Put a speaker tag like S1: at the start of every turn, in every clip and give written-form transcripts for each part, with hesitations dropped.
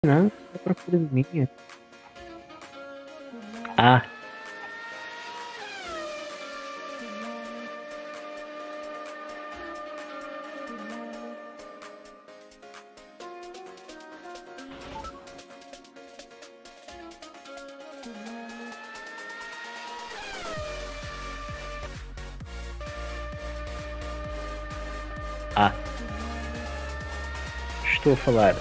S1: Não, tô procurando minha. Ah, ah, estou a falar.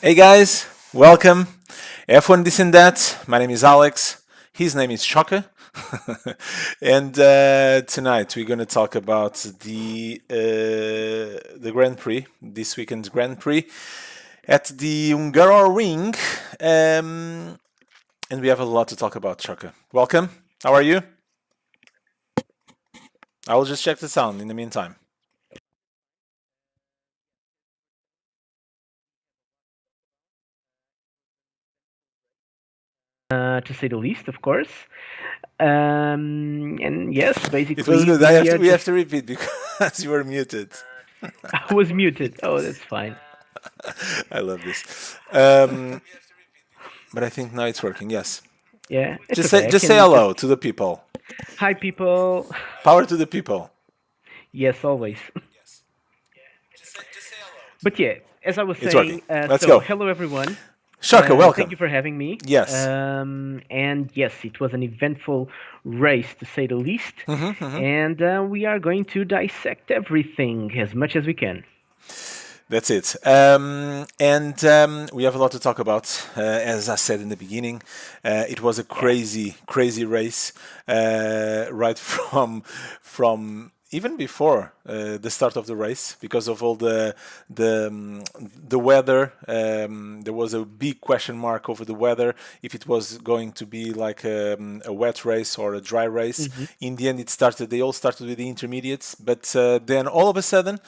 S2: Hey guys, welcome. F1 This and That. My name is Alex. His name is Choka. And tonight we're going to talk about the Grand Prix, this weekend's Grand Prix at the Hungaroring. And we have a lot to talk about, Choka. Welcome. How are you? I will just check the sound in the meantime.
S1: To say the least, of course. And yes,
S2: It was
S1: basically
S2: good.
S1: we are
S2: We have
S1: just.
S2: to repeat because you were muted.
S1: I was muted. Oh, that's fine.
S2: I love this. But I think now it's working. Yes.
S1: Yeah, it's
S2: Just
S1: okay. I
S2: say
S1: can just.
S2: hello to the people.
S1: Hi, people.
S2: Power to the people.
S1: Yes, always. But yeah, as I was
S2: It's working.
S1: saying,
S2: Let's
S1: so
S2: go.
S1: hello everyone.
S2: Shaka,
S1: Thank
S2: welcome.
S1: you for having me.
S2: Yes.
S1: And yes, it was an eventful race to say the least.
S2: Hmm.
S1: And we are going to dissect everything as much as we can.
S2: That's it. And we have a lot to talk about. As I said in the beginning, it was a
S1: Yeah.
S2: crazy, crazy race, right from even before the start of the race, because of all the weather. There was a big question mark over the weather, if it was going to be like a wet race or a dry race.
S1: Hmm.
S2: In the end, it started. They all started with the intermediates, but then all of a sudden,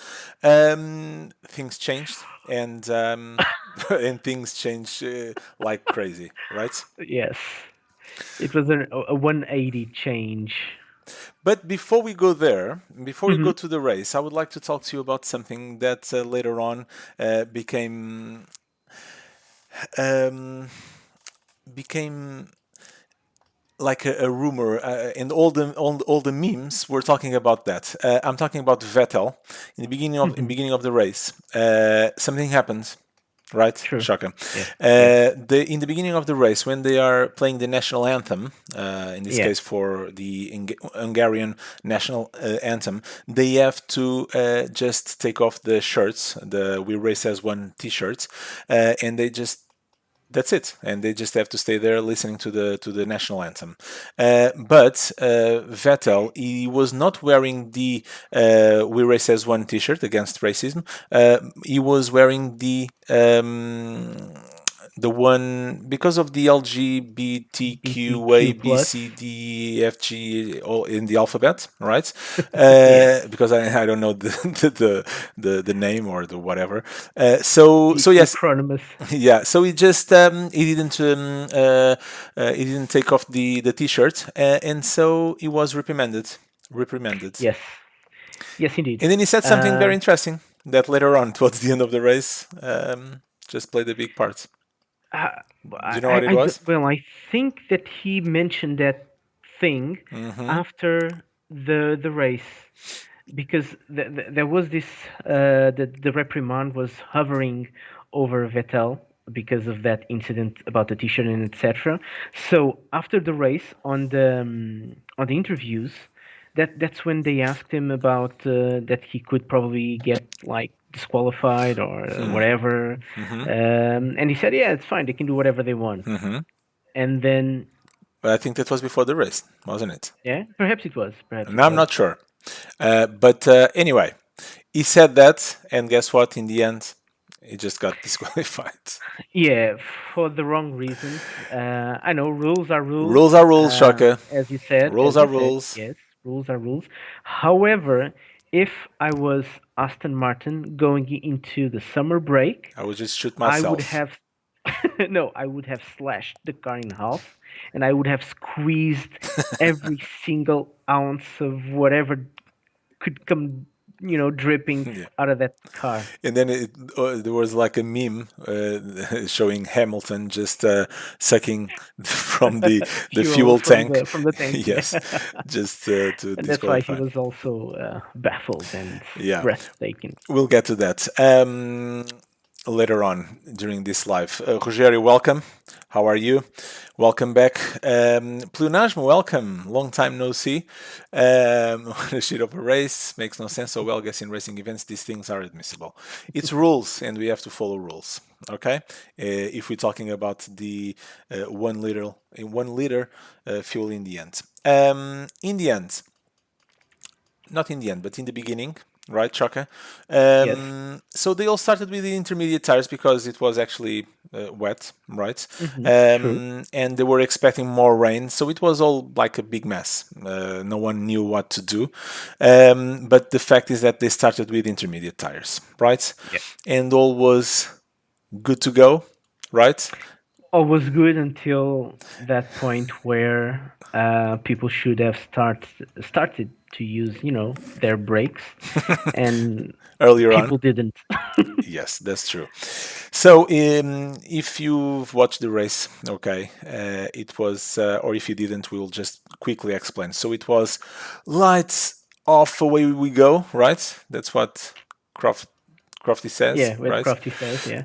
S2: things changed, and and things changed like crazy, right?
S1: Yes. It was a 180 change.
S2: But before we go there, before we go
S1: Hmm.
S2: to the race, I would like to talk to you about something that later on became um, became like a rumor, and all the memes were talking about that. I'm talking about Vettel in the
S1: Hmm.
S2: beginning of the race. Something happened, right?
S1: True.
S2: Shaka.
S1: Yes. Yes.
S2: In the beginning of the race, when they are playing the national anthem, in this
S1: Yeah.
S2: case for the Hungarian national anthem, they have to just take off the shirts, the "We Race as One" T-shirts, and they just that's it, and they just have to stay there listening to the national anthem. But Vettel, he was not wearing the "We Race as One" T-shirt against racism. He was wearing the one because of the LGBTQA
S1: BTQ
S2: B
S1: plus.
S2: C D F G all in the alphabet, right?
S1: Yes.
S2: Because I don't know the name or the whatever. So
S1: The
S2: yes,
S1: acronymous.
S2: yeah, so he didn't take off the t-shirt, and so he was reprimanded.
S1: Yes. Yes, indeed.
S2: And then he said something
S1: Uh,
S2: very interesting that later on, towards the end of the race, just played a big part.
S1: Uh,
S2: Do you know what it was?
S1: well, I think that he mentioned that thing
S2: Mm-hmm.
S1: after the race because there was this the reprimand was hovering over Vettel because of that incident about the t-shirt and etc. So after the race on the interviews, that's when they asked him about that he could probably get like disqualified or whatever,
S2: Mm-hmm.
S1: and he said, "Yeah, it's fine. They can do whatever they want."
S2: Mm-hmm.
S1: And then,
S2: But I think that was before the race, wasn't it?
S1: yeah, perhaps it was. Perhaps
S2: And
S1: it
S2: I'm
S1: was.
S2: not sure. But anyway, he said that, and guess what? In the end, he just got disqualified.
S1: Yeah, for the wrong reasons. I know rules are rules.
S2: Rules are rules, Shaka. Rules
S1: As
S2: are
S1: you said,
S2: rules.
S1: yes, rules are rules. However, if I was Aston Martin going into the summer break,
S2: I would just shoot
S1: I would
S2: myself.
S1: have no, I would have slashed the car in half, and I would have squeezed every single ounce of whatever could come, dripping
S2: Yeah.
S1: out of that car.
S2: And then there was like a meme showing Hamilton just sucking from the
S1: Fuel
S2: fuel
S1: from
S2: tank.
S1: the tank, yeah.
S2: Yes, just to
S1: And that's why he
S2: disqualify.
S1: was also baffled and
S2: Yeah,
S1: breathtaking.
S2: we'll get to that later on during this live. Rogério, welcome. How are you? Welcome back. Plunajmo, welcome. Long time no see. On a shit of a race makes no sense. So well, I guess in racing events these things are admissible. It's rules, and we have to follow rules. Okay. If we're talking about the 1 liter fuel in the end. In the end, not in the end, but in the beginning, right, Chaka?
S1: Yes.
S2: So they all started with the intermediate tires because it was actually wet, right?
S1: True.
S2: And they were expecting more rain, so it was all like a big mess. No one knew what to do. But the fact is that they started with intermediate tires, right?
S1: Yeah.
S2: And all was good to go, right?
S1: All was good until that point where people should have started to use, their brakes, and
S2: Earlier on.
S1: people didn't.
S2: Yes, that's true. So, if you've watched the race, okay, it was, or if you didn't, we'll just quickly explain. So, it was lights off, away we go, right? That's what Croft Crofty says,
S1: Yeah, what
S2: right?
S1: Crofty says. Yeah.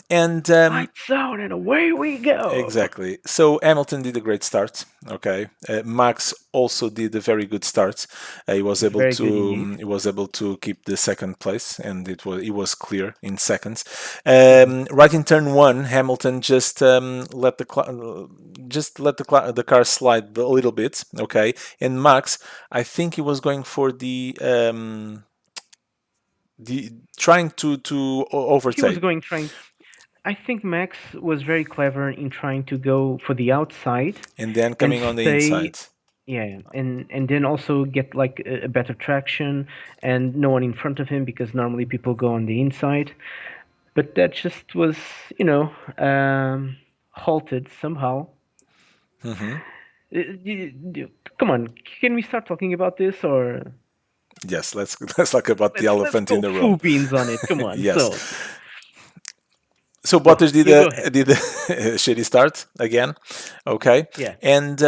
S2: And
S1: Lights out and away we go.
S2: Exactly. So Hamilton did a great start. Okay, Max also did a very good start.
S1: Very good indeed.
S2: He was able to keep the second place, and it was clear in seconds.
S1: Hmm.
S2: Right in turn one, Hamilton just let the car slide a little bit. Okay, and Max, I think he was going for the trying to
S1: He was
S2: overtake,
S1: going trying. I think Max was very clever in trying to go for the outside
S2: and then
S1: and
S2: coming on the
S1: stay.
S2: inside.
S1: Yeah, and then also get like a better traction and no one in front of him because normally people go on the inside. But that just was, you know, halted somehow.
S2: Hmm.
S1: Come on, can we start talking about this or
S2: Yes, let's talk about the
S1: let's
S2: elephant in
S1: go
S2: the room.
S1: full beans on it? Come on,
S2: Yes.
S1: so
S2: So
S1: go,
S2: Bottas
S1: you go ahead.
S2: did a shitty start again. Okay,
S1: Yeah,
S2: and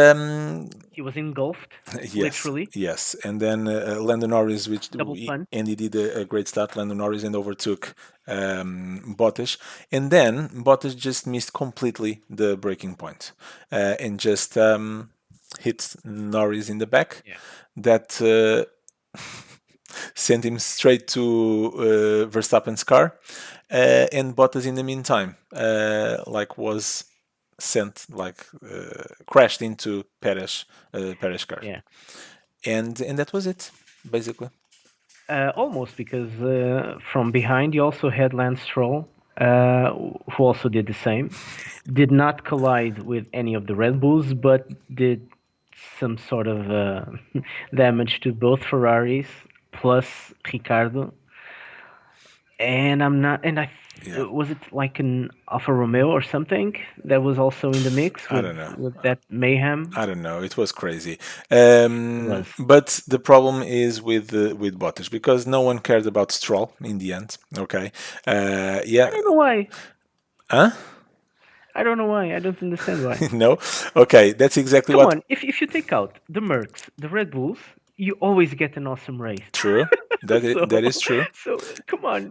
S1: he was engulfed,
S2: yes,
S1: literally,
S2: yes, and then Lando Norris,
S1: double pun.
S2: and he did a great start. Lando Norris and overtook Bottas, and then Bottas just missed completely the breaking point, and just hit Norris in the back.
S1: Yeah,
S2: That sent him straight to Verstappen's car, and Bottas in the meantime, was sent crashed into Perez car,
S1: yeah.
S2: and that was it basically.
S1: Almost because from behind you also had Lance Stroll, who also did the same. Did not collide with any of the Red Bulls, but did some sort of damage to both Ferraris plus Ricardo. And I'm not. And
S2: Yeah,
S1: was it like an Alfa Romeo or something that was also in the mix
S2: I don't know.
S1: with that mayhem?
S2: I don't know. It was crazy.
S1: It was.
S2: But the problem is with Bottas because no one cared about Stroll in the end. Okay.
S1: I
S2: Yeah.
S1: don't know why.
S2: Huh?
S1: I don't know why. I don't understand why.
S2: No. Okay. That's exactly
S1: Come
S2: what.
S1: on, if you take out the Mercs, the Red Bulls, you always get an awesome race.
S2: True.
S1: so
S2: That is true.
S1: so come on,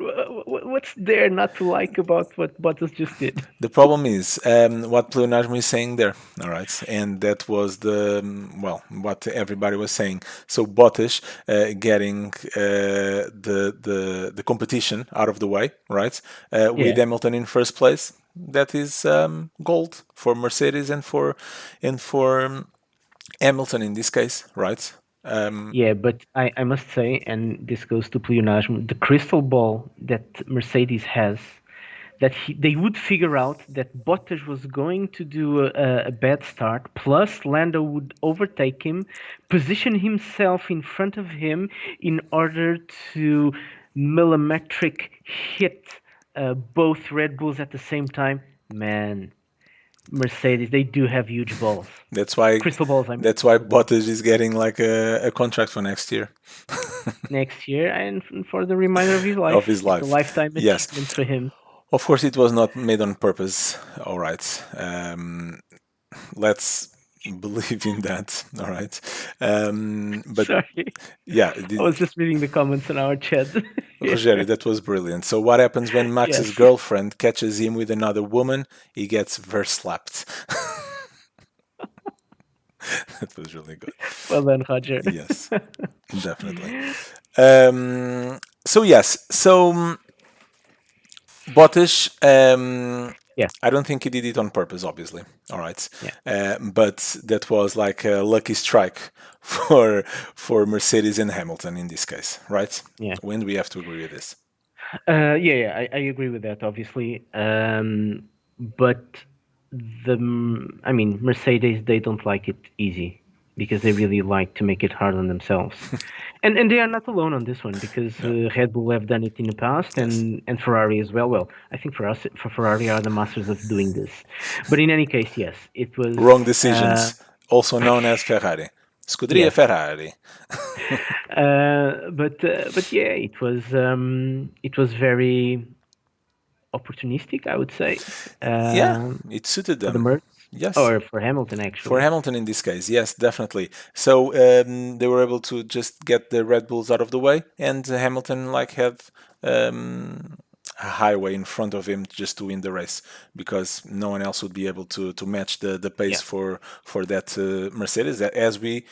S1: what's there not to like about what Bottas just did?
S2: The problem is what Pleonasmo is saying there, all right, and that was what everybody was saying. So Bottas getting the competition out of the way, right, with
S1: Yeah,
S2: Hamilton in first place. That is gold for Mercedes and for Hamilton in this case, right?
S1: yeah, but I must say, and this goes to Pleonasmo, the crystal ball that Mercedes has, that they would figure out that Bottas was going to do a bad start, plus Lando would overtake him, position himself in front of him in order to millimetric hit both Red Bulls at the same time. Man, Mercedes, they do have huge balls.
S2: That's why
S1: Crystal balls, I mean,
S2: that's why
S1: crystal balls.
S2: Bottas is getting like a contract for next year
S1: Next year and for the remainder of his
S2: of
S1: life.
S2: his
S1: It's a
S2: life.
S1: lifetime
S2: Yes.
S1: achievement for him.
S2: Of course, it was not made on purpose. All right. Let's believe in that. All right. But
S1: Sorry.
S2: yeah,
S1: I was just reading the comments on our chat.
S2: Rogério, that was brilliant. So, what happens when Max's
S1: Yes.
S2: girlfriend catches him with another woman? He gets verse slapped. That was really good.
S1: Well done, Roger.
S2: Yes, definitely. So, yes. So, Bottas,
S1: Yeah,
S2: I don't think he did it on purpose, obviously. All right,
S1: yeah,
S2: but that was like a lucky strike for Mercedes and Hamilton in this case, right?
S1: yeah.
S2: When do we have to agree with this?
S1: Yeah, I agree with that, obviously. But I mean, Mercedes, they don't like it easy because they really like to make it hard on themselves. And they are not alone on this one because
S2: No.
S1: Red Bull have done it in the past
S2: Yes.
S1: and Ferrari as well. Well, I think for Ferrari are the masters of doing this. But in any case, yes, it was
S2: Wrong decisions, also known as Ferrari. Scuderia
S1: yes.
S2: Ferrari.
S1: But yeah, it was very opportunistic, I would say,
S2: Yeah, it suited
S1: for the
S2: them.
S1: Mercs.
S2: Yes.
S1: or for Hamilton
S2: For
S1: actually.
S2: Hamilton in this case, yes, definitely. So they were able to just get the Red Bulls out of the way, and Hamilton like had a highway in front of him just to win the race because no one else would be able to match the pace
S1: Yeah,
S2: for that Mercedes, as we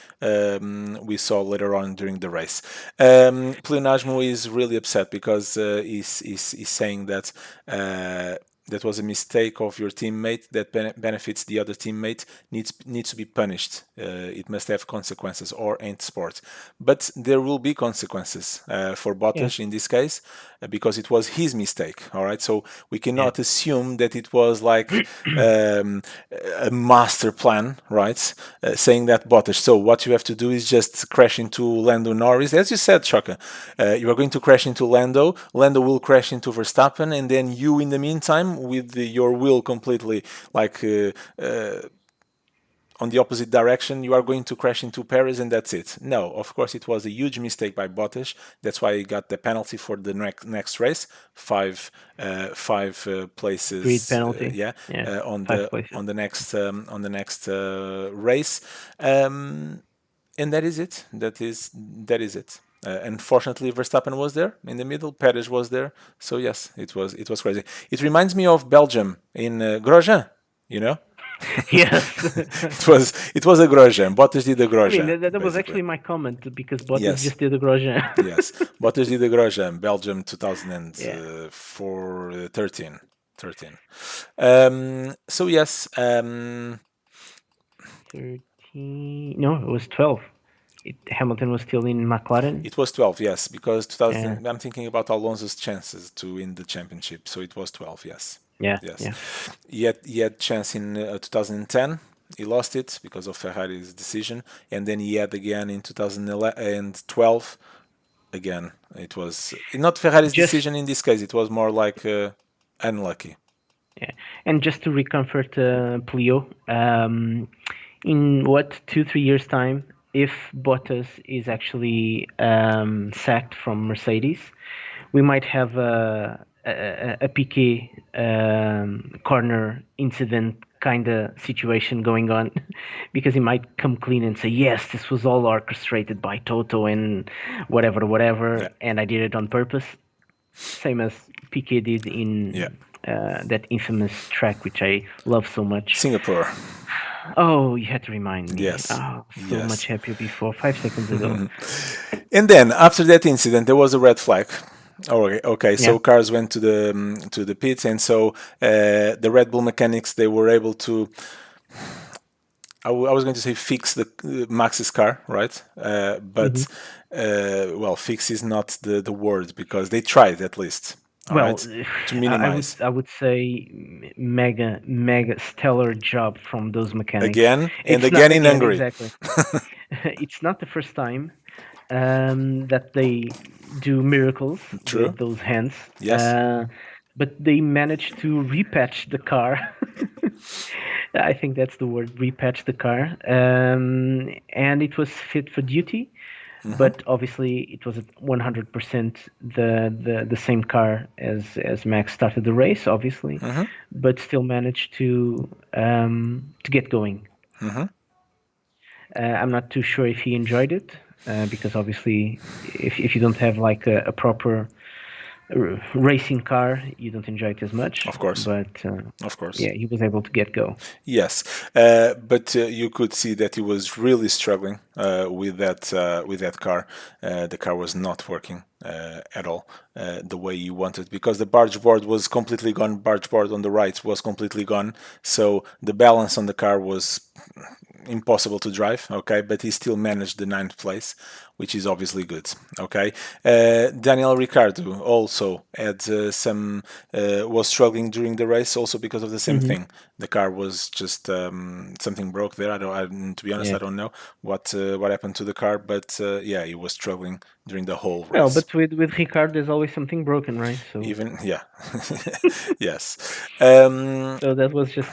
S2: saw later on during the race. Pleonasmo is really upset because he's saying that. That was a mistake of your teammate that benefits the other teammate needs to be punished. It must have consequences or ain't sport. But there will be consequences for
S1: yeah,
S2: Bottas in this case because it was his mistake. All right, so we
S1: yeah.
S2: cannot assume that it was like um, a master plan, right? Saying that Bottas. So what you have to do is just crash into Lando Norris, as you said, Chaka. You are going to crash into Lando. Lando will crash into Verstappen, and then you, in the meantime, with your wheel completely like on the opposite direction, you are going to crash into Paris, and that's it. No, of course, it was a huge mistake by Bottas. That's why he got the penalty for the next race, five
S1: Grid
S2: places,
S1: penalty.
S2: yeah,
S1: Yeah,
S2: on
S1: 5 places.
S2: the next race. And that is it. That is it. Unfortunately, Verstappen was there in the middle. Perez was there. So yes, it was crazy. It reminds me of Belgium in Grosjean. You know,
S1: Yes.
S2: it was a Grosjean. Bottas did a
S1: I mean,
S2: Grosjean
S1: that was
S2: basically.
S1: actually my comment because Bottas
S2: Yes,
S1: just did the Grosjean.
S2: yes. Bottas did a Grosjean. Belgium
S1: Yeah,
S2: 2004, 13. 13. So yes,
S1: 13. No, it was 12. Hamilton was still in McLaren.
S2: it was 12, yes, because
S1: Yeah,
S2: 2000. I'm thinking about Alonso's chances to win the championship, so it was 12, yes,
S1: yeah,
S2: yes.
S1: yeah.
S2: He had chance in 2010. He lost it because of Ferrari's decision, and then he had again in 2012. Again, it was not Ferrari's
S1: Just
S2: decision in this case. It was more like unlucky.
S1: Yeah, and just to recomfort Plio, in what 2-3 years time, if Bottas is actually sacked from Mercedes, we might have a Piquet corner incident kind of situation going on, because he might come clean and say, "Yes, this was all orchestrated by Toto and whatever,
S2: Yeah,
S1: whatever, and I did it on purpose." Same as Piquet did
S2: yeah.
S1: in that infamous track, which I love so much.
S2: Singapore.
S1: Oh, you had to remind me.
S2: Yes,
S1: Oh, so much
S2: yes.
S1: happier before 5 seconds ago.
S2: And then after that incident, there was a red flag. Okay, okay.
S1: Yeah.
S2: So cars went to the pits, and so the Red Bull mechanics they were able to. I was going to say fix the Max's car, right?
S1: Hmm.
S2: But well, fix is not the word because they tried at least. All
S1: Well,
S2: right, to
S1: I would
S2: minimize.
S1: I would say mega stellar job from those mechanics.
S2: Again and
S1: It's not
S2: again in
S1: again
S2: Hungary.
S1: exactly. It's not the first time that they do miracles
S2: True.
S1: with those hands,
S2: Yes.
S1: uh, but they managed to repatch the car. I think that's the word, repatch the car, and it was fit for duty.
S2: Hmm.
S1: But obviously, it was 100% the same car as Max started the race, obviously,
S2: Hmm.
S1: but still managed to get going.
S2: Hmm.
S1: I'm not too sure if he enjoyed it, because obviously, if you don't have like a proper racing car, you don't enjoy it as much.
S2: Of course.
S1: But
S2: Of course.
S1: yeah, he was able to get go.
S2: Yes, but you could see that he was really struggling with that car. The car was not working at all the way he wanted because the barge board was completely gone. Barge board on the right was completely gone, so the balance on the car was impossible to drive. Okay, but he still managed the ninth place, which is obviously good. Okay, Daniel Ricciardo also had some was struggling during the race also because of the same
S1: Hmm.
S2: thing. The car was just something broke there. To be honest,
S1: Yeah.
S2: I don't know what happened to the car, but yeah, he was struggling during the whole
S1: Well,
S2: race.
S1: but with Ricard, there's always something broken, right? So
S2: Even yeah, yes.
S1: so that was just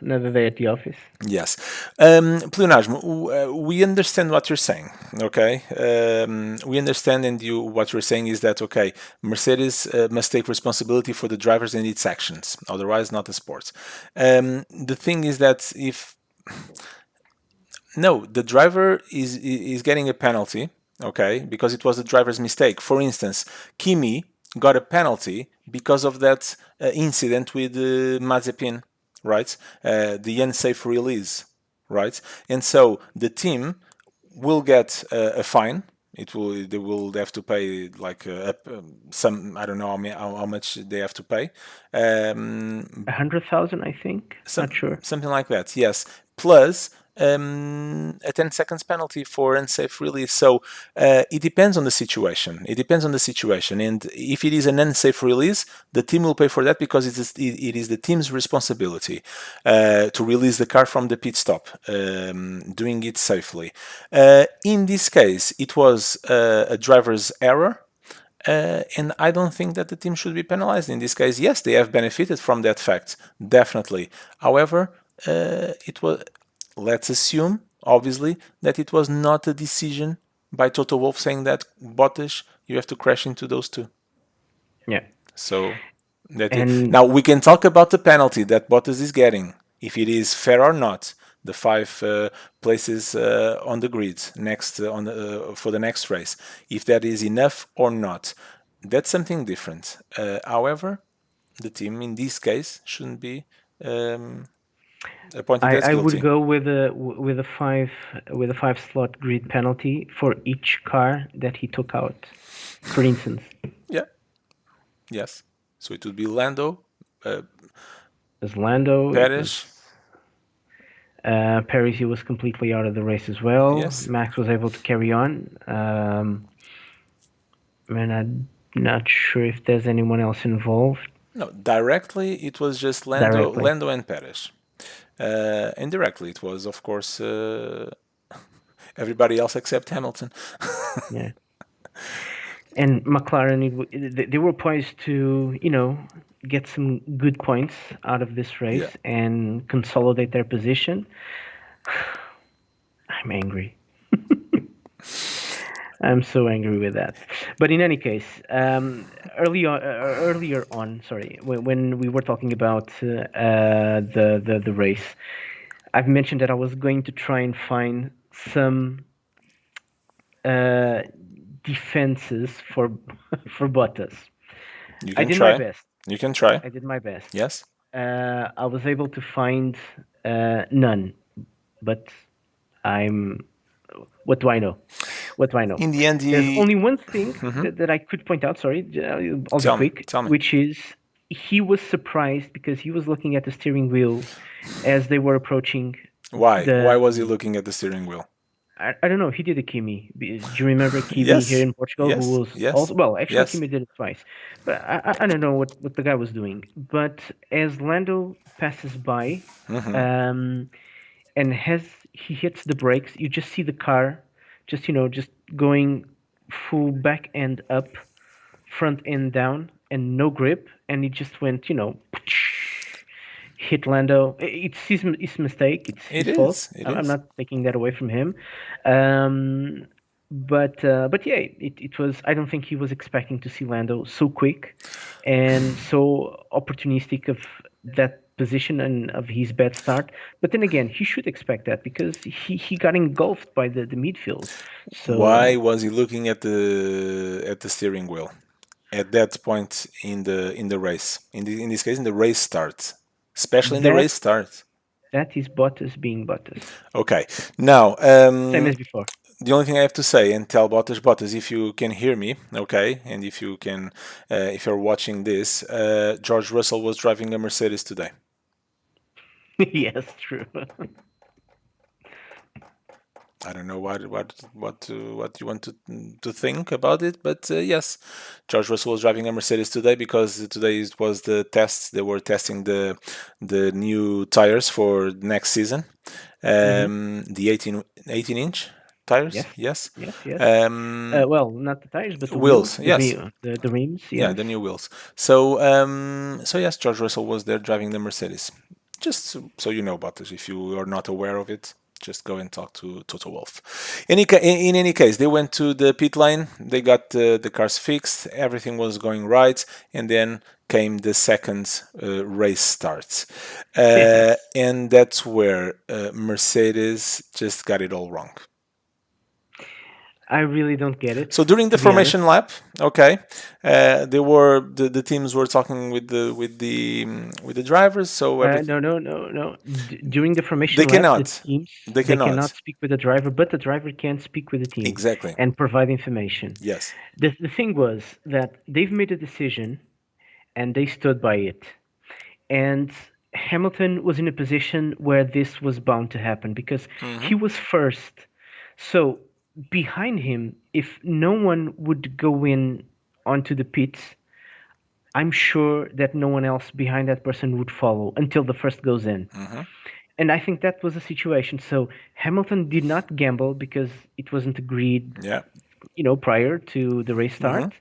S1: another day at the office.
S2: Yes. Pleonasmo, we understand what you're saying, okay? we understand, and what you're saying is that okay, Mercedes must take responsibility for the drivers and its actions, otherwise not a sport. The thing is that if no, the driver is getting a penalty, okay, because it was the driver's mistake. For instance, Kimi got a penalty because of that incident with Mazepin, right? The unsafe release, right? And so the team will get a fine. They will have to pay like some, I don't know how much they have to pay. Um,
S1: 100,000, I think. Not sure.
S2: something like that. Yes, plus a 10 seconds penalty for unsafe release. So it depends on the situation. It depends on the situation, and if it is an unsafe release, the team will pay for that because it is the team's responsibility to release the car from the pit stop, doing it safely. In this case, it was a driver's error. And I don't think that the team should be penalized in this case. Yes, they have benefited from that fact, definitely. However, it was. Let's assume, obviously, that it was not a decision by Toto Wolff saying that Bottas, you have to crash into those two.
S1: Yeah.
S2: So that
S1: And
S2: now we can talk about the penalty that Bottas is getting, if it is fair or not. The five places on the grid next on for the next race, if that is enough or not, that's something different. However, the team in this case shouldn't be um, appointed as
S1: I would
S2: guilty.
S1: go with a 5 slot grid penalty for each car that he took out. For instance,
S2: Yeah, yes. So it would be Lando, uh,
S1: it was Lando, it was
S2: Perez,
S1: Paris. He was completely out of the race as well.
S2: yes.
S1: Max was able to carry on. And I'm not sure if there's anyone else involved
S2: No, directly it was just
S1: directly.
S2: Lando and Perez. Indirectly, it was, of course, everybody else except Hamilton.
S1: Yeah. And McLaren, they were poised to, get some good points out of this
S2: Yeah.
S1: race and consolidate their position. I'm angry. I'm so angry with that. But in any case, earlier on, sorry, when we were talking about the race, I've mentioned that I was going to try and find some uh, defenses for for Bottas.
S2: You
S1: I
S2: can
S1: did my
S2: try.
S1: best.
S2: You can try.
S1: I did my best.
S2: Yes.
S1: I was able to find none, but I'm. What do I know? What do I know?
S2: In the end,
S1: There's
S2: he.
S1: only one thing
S2: Mhm.
S1: that I could point out. Sorry, I'll be
S2: Tell me.
S1: quick.
S2: Tell me.
S1: Which is he was surprised because he was looking at the steering wheel as they were approaching
S2: Why?
S1: the.
S2: Why was he looking at the steering wheel?
S1: I don't know. He did a Kimi. Do you remember Kimi here
S2: Yes.
S1: in Portugal, who
S2: Yes.
S1: was
S2: Yes.
S1: also well? Actually,
S2: Yes.
S1: Kimi did it twice, but I don't know what the guy was doing. But as Lando passes by,
S2: Hmm.
S1: um, and as he hits the brakes, you just see the car, just going full back end up, front end down, and no grip, and it just went, hit Lando. It's his mistake. It's
S2: It
S1: his fault.
S2: is. It
S1: I'm
S2: is.
S1: not taking that away from him. Um, but yeah, it was. I don't think he was expecting to see Lando so quick and so opportunistic of that position and of his bad start. But then again, he should expect that because he got engulfed by the midfield.
S2: Why
S1: So
S2: was he looking at the steering wheel at that point in the race? In this case, in the race start, especially in the
S1: that
S2: race start.
S1: that is Bottas being Bottas,
S2: Okay. Now,
S1: same as before.
S2: the only thing I have to say and tell Bottas, Bottas, if you can hear me, okay, and if you can, if you're watching this, George Russell was driving a Mercedes today.
S1: Yes, true.
S2: I don't know what you want to think about it, but yes, George Russell was driving a Mercedes today because today was the test. They were testing the new tires for next season,
S1: Hmm.
S2: the 18-inch tires.
S1: Yes,
S2: Yes,
S1: yes, yes.
S2: um,
S1: Well, not the tires, but the wheels,
S2: wheels. Yes,
S1: the rims.
S2: yeah,
S1: Yes.
S2: the new wheels. So yes, George Russell was there driving the Mercedes. Just so you know about this, if you are not aware of it. Just go and talk to Toto Wolff. In any case, they went to the pit lane. They got the cars fixed. Everything was going right, and then came the second race start,
S1: Yes,
S2: and that's where Mercedes just got it all wrong.
S1: I really don't get it,
S2: So during the
S1: to be honest.
S2: formation lap, okay, they were the teams were talking with the drivers, so everything
S1: No, no, no, no. During the
S2: they
S1: formation lap, the
S2: cannot,
S1: teams
S2: they
S1: they cannot
S2: cannot
S1: speak with the driver, but the driver can speak with the team
S2: exactly.
S1: and provide information.
S2: Yes.
S1: The thing was that they've made a decision and they stood by it. And Hamilton was in a position where this was bound to happen because
S2: Hmm.
S1: he was first. So behind him, if no one would go in onto the pits, I'm sure that no one else behind that person would follow until the first goes in.
S2: Hmm.
S1: And I think that was the situation. So Hamilton did not gamble because it wasn't agreed,
S2: Yeah.
S1: prior to the race
S2: Hmm.
S1: start.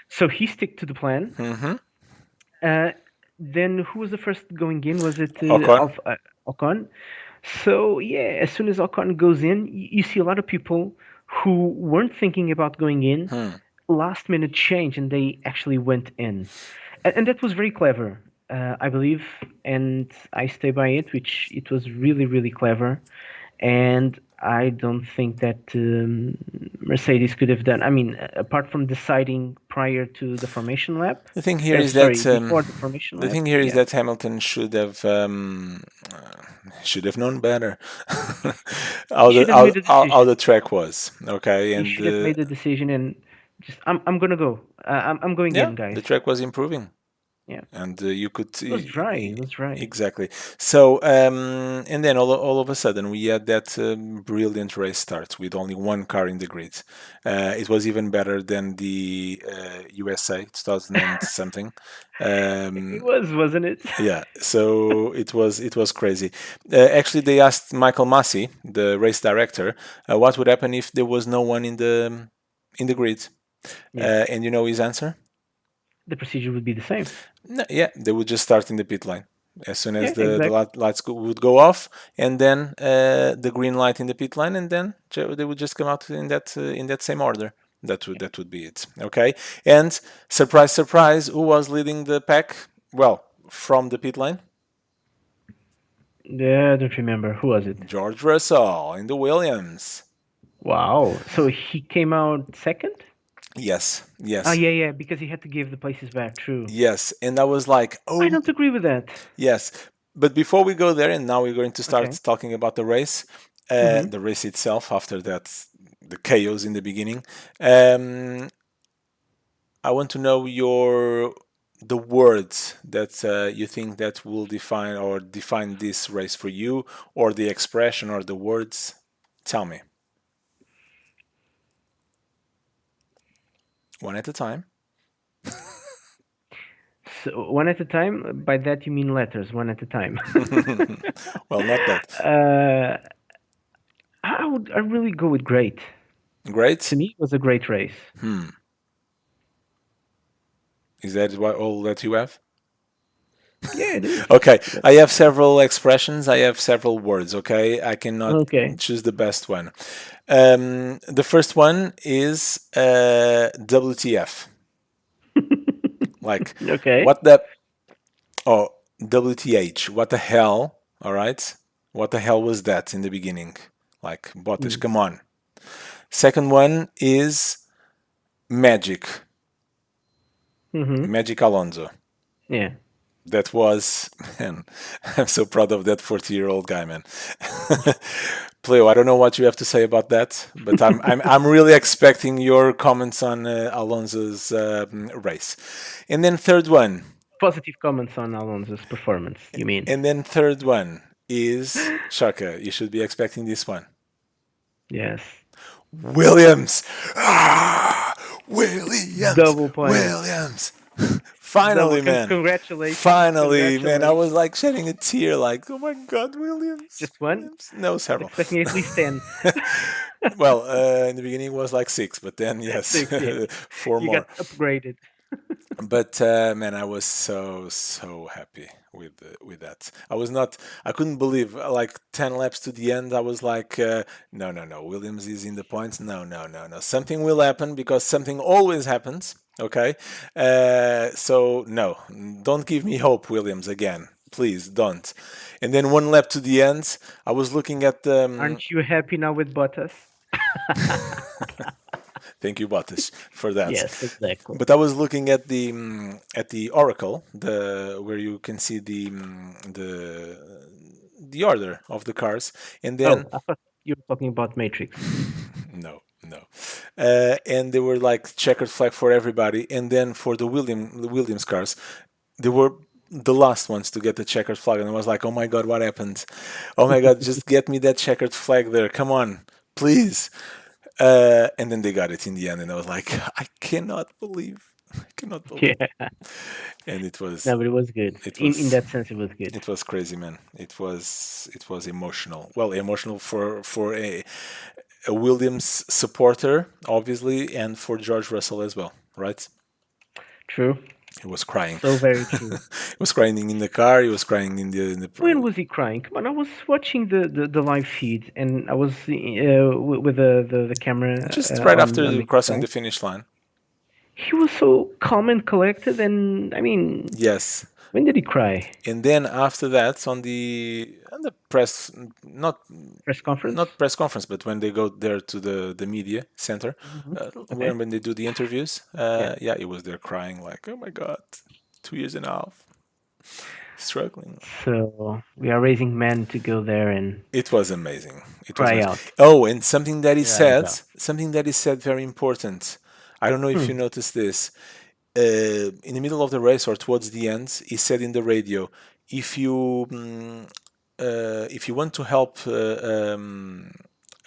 S1: So he stick to the plan.
S2: Hmm.
S1: Uh, then who was the first going in? Was it
S2: Ocon.
S1: Ocon? So yeah, as soon as Ocon goes in, you see a lot of people who weren't thinking about going in,
S2: Hmm.
S1: last minute change, and they actually went in, and that was very clever, I believe, and I stay by it, which it was really really clever, and I don't think that Mercedes could have done. I mean, apart from deciding prior to the formation lap,
S2: The thing here is
S1: sorry,
S2: that
S1: before the formation
S2: the
S1: lap,
S2: thing here is
S1: yeah,
S2: that Hamilton should have known better
S1: he should have made a
S2: how
S1: decision.
S2: the track was. Okay,
S1: He
S2: and
S1: should have made the decision and just I'm gonna go. I'm going
S2: yeah,
S1: in, guys.
S2: the track was improving.
S1: Yeah,
S2: And you could
S1: it was dry. It was dry.
S2: exactly. So and then all of a sudden we had that brilliant race start with only one car in the grid. It was even better than the USA 2000 and something.
S1: It
S2: Um,
S1: was, wasn't it?
S2: yeah, so it was crazy. Actually, they asked Michael Massey, the race director, what would happen if there was no one in the grid,
S1: Yeah,
S2: and you know his answer?
S1: the procedure would be the same.
S2: No, yeah, they would just start in the pit lane as soon as
S1: Yeah,
S2: the
S1: exactly.
S2: lights would go off, and then the green light in the pit lane, and then they would just come out in that same order. That would be it. Okay, and surprise, surprise, who was leading the pack? Well, from the pit lane,
S1: Yeah, I don't remember who was it.
S2: George Russell in the Williams.
S1: Wow. So he came out second?
S2: Yes,
S1: Oh
S2: yes,
S1: yeah, yeah, because he had to give the places back. True.
S2: yes, and I was like,
S1: I
S2: oh,
S1: don't agree with that.
S2: yes, but before we go there, and now we're going to
S1: Okay.
S2: start talking about
S1: Mm-hmm.
S2: the race itself. After that, the chaos in the beginning. Um, I want to know the words that you think that will define this race for you, or the expression or the words. Tell me one at a time.
S1: So one at a time. By that you mean letters, one at a time.
S2: Well, not that
S1: uh, I really go with great.
S2: great.
S1: To me, it was a great race.
S2: Hmm. Is that all that you have?
S1: Yeah, it is.
S2: Okay, I have several expressions. I have several words. Okay, I cannot
S1: Okay.
S2: choose the best one. The first one is WTF. Like,
S1: Okay.
S2: what the? Oh, WTH. What the hell? All right. What the hell was that in the beginning? Like, Bottas,
S1: Mm.
S2: come on. Second one is magic.
S1: Mm-hmm.
S2: Magic Alonso.
S1: Yeah.
S2: That was, man, I'm so proud of that 40-year-old guy, man. Pleo, I don't know what you have to say about that, but I'm really expecting your comments on Alonso's race. And then third one,
S1: Positive comments on Alonso's performance, you mean?
S2: is Shaka. You should be expecting this one.
S1: Yes.
S2: Williams. Ah, Williams.
S1: Double points.
S2: Williams.
S1: Double.
S2: Finally, man.
S1: Congratulations.
S2: Finally, man. I was
S1: Congratulations.
S2: like shedding a tear, like, oh my God, Williams.
S1: Just one?
S2: Williams. No,
S1: I was
S2: several.
S1: expecting at least 10.
S2: Well, in the beginning it was like six, but then, yes,
S1: Six, yeah.
S2: four
S1: You got
S2: more.
S1: upgraded.
S2: But man, I was so happy with that. I couldn't believe like 10 laps to the end. I was like, no, no, no. Williams is in the points. No, no, no, no. Something will happen because something always happens. Okay, so no, don't give me hope, Williams, again. Please don't. And then 1 lap to the end, I was looking at the.
S1: Aren't you happy now with Bottas?
S2: Thank you, Bottas, for that.
S1: Yes, exactly.
S2: But I was looking at the Oracle, the where you can see the order of the cars, and then
S1: Oh, I thought you were talking about Matrix.
S2: no, no, and they were like checkered flag for everybody, and then for the Williams cars, they were the last ones to get the checkered flag, and I was like, oh my god, what happened? Oh my god, just get me that checkered flag there, come on, please. And then they got it in the end, and I was like, I cannot believe.
S1: Yeah.
S2: And it was,
S1: No, but it was good.
S2: it
S1: In
S2: was,
S1: that sense, it was good.
S2: it was crazy, man. It was emotional. Well, emotional for a Williams supporter, obviously, and for George Russell as well, right?
S1: True.
S2: He was crying.
S1: So very true.
S2: He was crying in the car. He was crying
S1: When was he crying? Come on, I was watching the live feed and I was with the camera
S2: just right
S1: on
S2: after
S1: Mickey's
S2: crossing
S1: side.
S2: the finish line.
S1: He was so calm and collected, and I mean,
S2: Yes,
S1: when did he cry?
S2: and then after that on the press, not
S1: Press conference?
S2: not press conference, but when they go there to the media center,
S1: Okay.
S2: when they do the interviews,
S1: Yeah.
S2: yeah, he was there crying like, oh my god, 2 years and a half struggling.
S1: So we are raising men to go there and
S2: It was amazing. It was
S1: cry
S2: amazing.
S1: out
S2: Oh, and something that he
S1: their eyes
S2: said,
S1: out.
S2: very important. I don't know if
S1: Hmm.
S2: you noticed this. In the middle of the race or towards the end, he said in the radio, if you if you want to help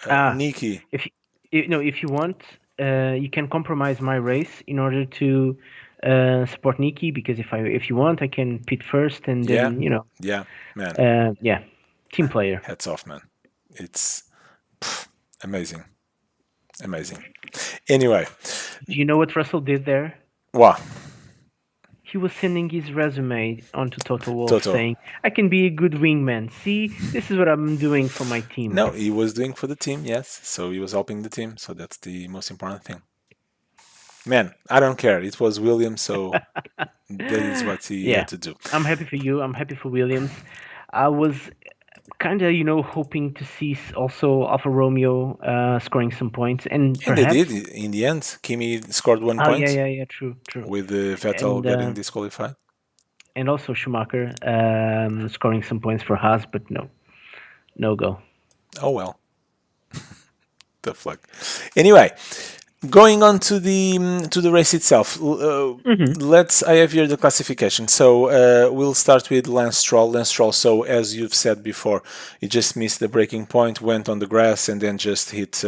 S1: Ah,
S2: Nikki,
S1: if no, if you want, you can compromise my race in order to support Nikki because if you want, I can pit first and
S2: yeah,
S1: then
S2: yeah, man,
S1: yeah, team player.
S2: hats off, man. It's amazing, amazing. Anyway,
S1: Do you know what Russell did there?
S2: wow,
S1: He was sending his resume onto Total Wolff
S2: Toto.
S1: saying, "I can be a good wingman. See, this is what I'm doing for my team."
S2: No, he was doing for the team, yes. So he was helping the team. So that's the most important thing. Man, I don't care. It was Williams, so that is what he
S1: Yeah,
S2: had to do.
S1: I'm happy for you. I'm happy for Williams. I was kind of, hoping to see also Alfa Romeo scoring some points and
S2: And they
S1: perhaps.
S2: did in the end. Kimi scored one
S1: Oh yeah,
S2: point
S1: yeah, yeah. True, true.
S2: with Vettel
S1: And
S2: getting disqualified.
S1: also Schumacher scoring some points for Haas, but no, no go.
S2: Oh well, the fuck. Anyway, going on to the race itself.
S1: Hmm.
S2: Let's. I have here the classification. So we'll start with Lance Stroll. Lance Stroll. So as you've said before, he just missed the breaking point, went on the grass, and then just hit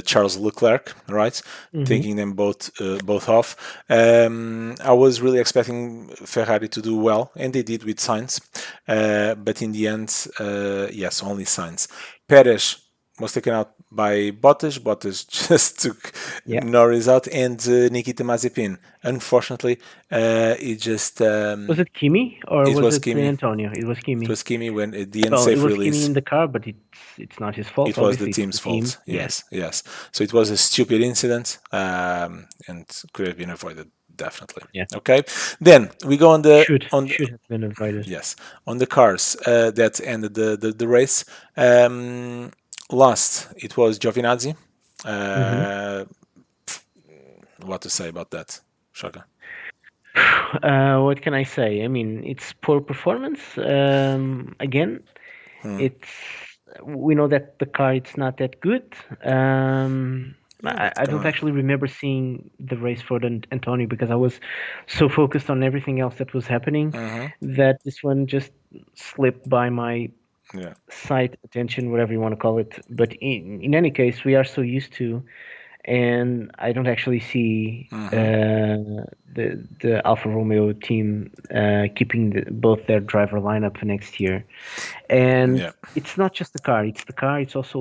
S2: Charles Leclerc. Right,
S1: Hmm.
S2: taking them both off. I was really expecting Ferrari to do well, and they did with Sainz. But in the end, yes, only Sainz. Perez was taken out by Bottas. Bottas just took
S1: Yeah.
S2: Norris out, and Nikita Mazepin. Unfortunately, it just
S1: Was it Kimi or
S2: it
S1: was
S2: was
S1: it
S2: Kimi.
S1: Antonio? It was
S2: It
S1: Kimi.
S2: was Kimi when the
S1: Well, it
S2: unsafe
S1: was Kimi
S2: release.
S1: in the car, but it's not his fault.
S2: It was the
S1: Obviously, it's the
S2: team's
S1: team.
S2: fault.
S1: Yeah.
S2: Yes, yes. So it was a stupid incident, and could have been avoided definitely.
S1: Yeah.
S2: Okay. Then we go on
S1: Should have been avoided.
S2: yes, on the cars that ended the race. Last, it was Giovinazzi.
S1: Hmm.
S2: Uh, what to say about that, Shaka?
S1: What can I say? I mean, it's poor performance. Again,
S2: Hmm.
S1: it's we know that the car it's not that good.
S2: Yeah,
S1: I
S2: but come
S1: don't
S2: on.
S1: actually remember seeing the race for Antonio because I was so focused on everything else that was happening
S2: Hmm.
S1: that this one just slipped by my
S2: Yeah.
S1: sight, attention, whatever you want to call it. But in any case, we are so used to and I don't actually see
S2: Mm-hmm.
S1: the Alfa Romeo team keeping both their driver lineup for next year. And
S2: Yeah.
S1: it's not just the car; it's the car. It's also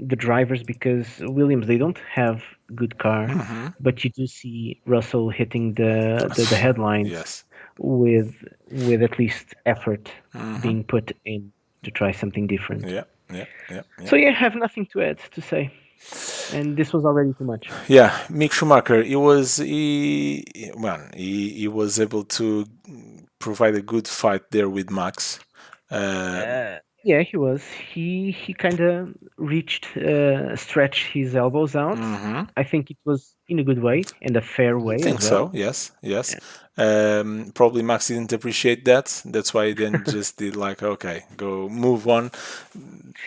S1: the drivers because Williams they don't have good car,
S2: Mm-hmm.
S1: but you do see Russell hitting the headlines
S2: Yes.
S1: with at least effort
S2: Mm-hmm.
S1: being put in to try something different.
S2: Yeah. Yeah. Yeah. Yeah.
S1: So yeah, I have nothing to add to say, and this was already too much.
S2: Yeah, Mick Schumacher. He was able to provide a good fight there with Max. Uh,
S1: Yeah, he was. He kind of reached, stretched his elbows out.
S2: mhm.
S1: I think it was in a good way and a fair
S2: I
S1: way
S2: think
S1: as
S2: so.
S1: well.
S2: Yes, yes.
S1: Yeah,
S2: Probably Max didn't appreciate that. That's why he then just did like, okay, go move on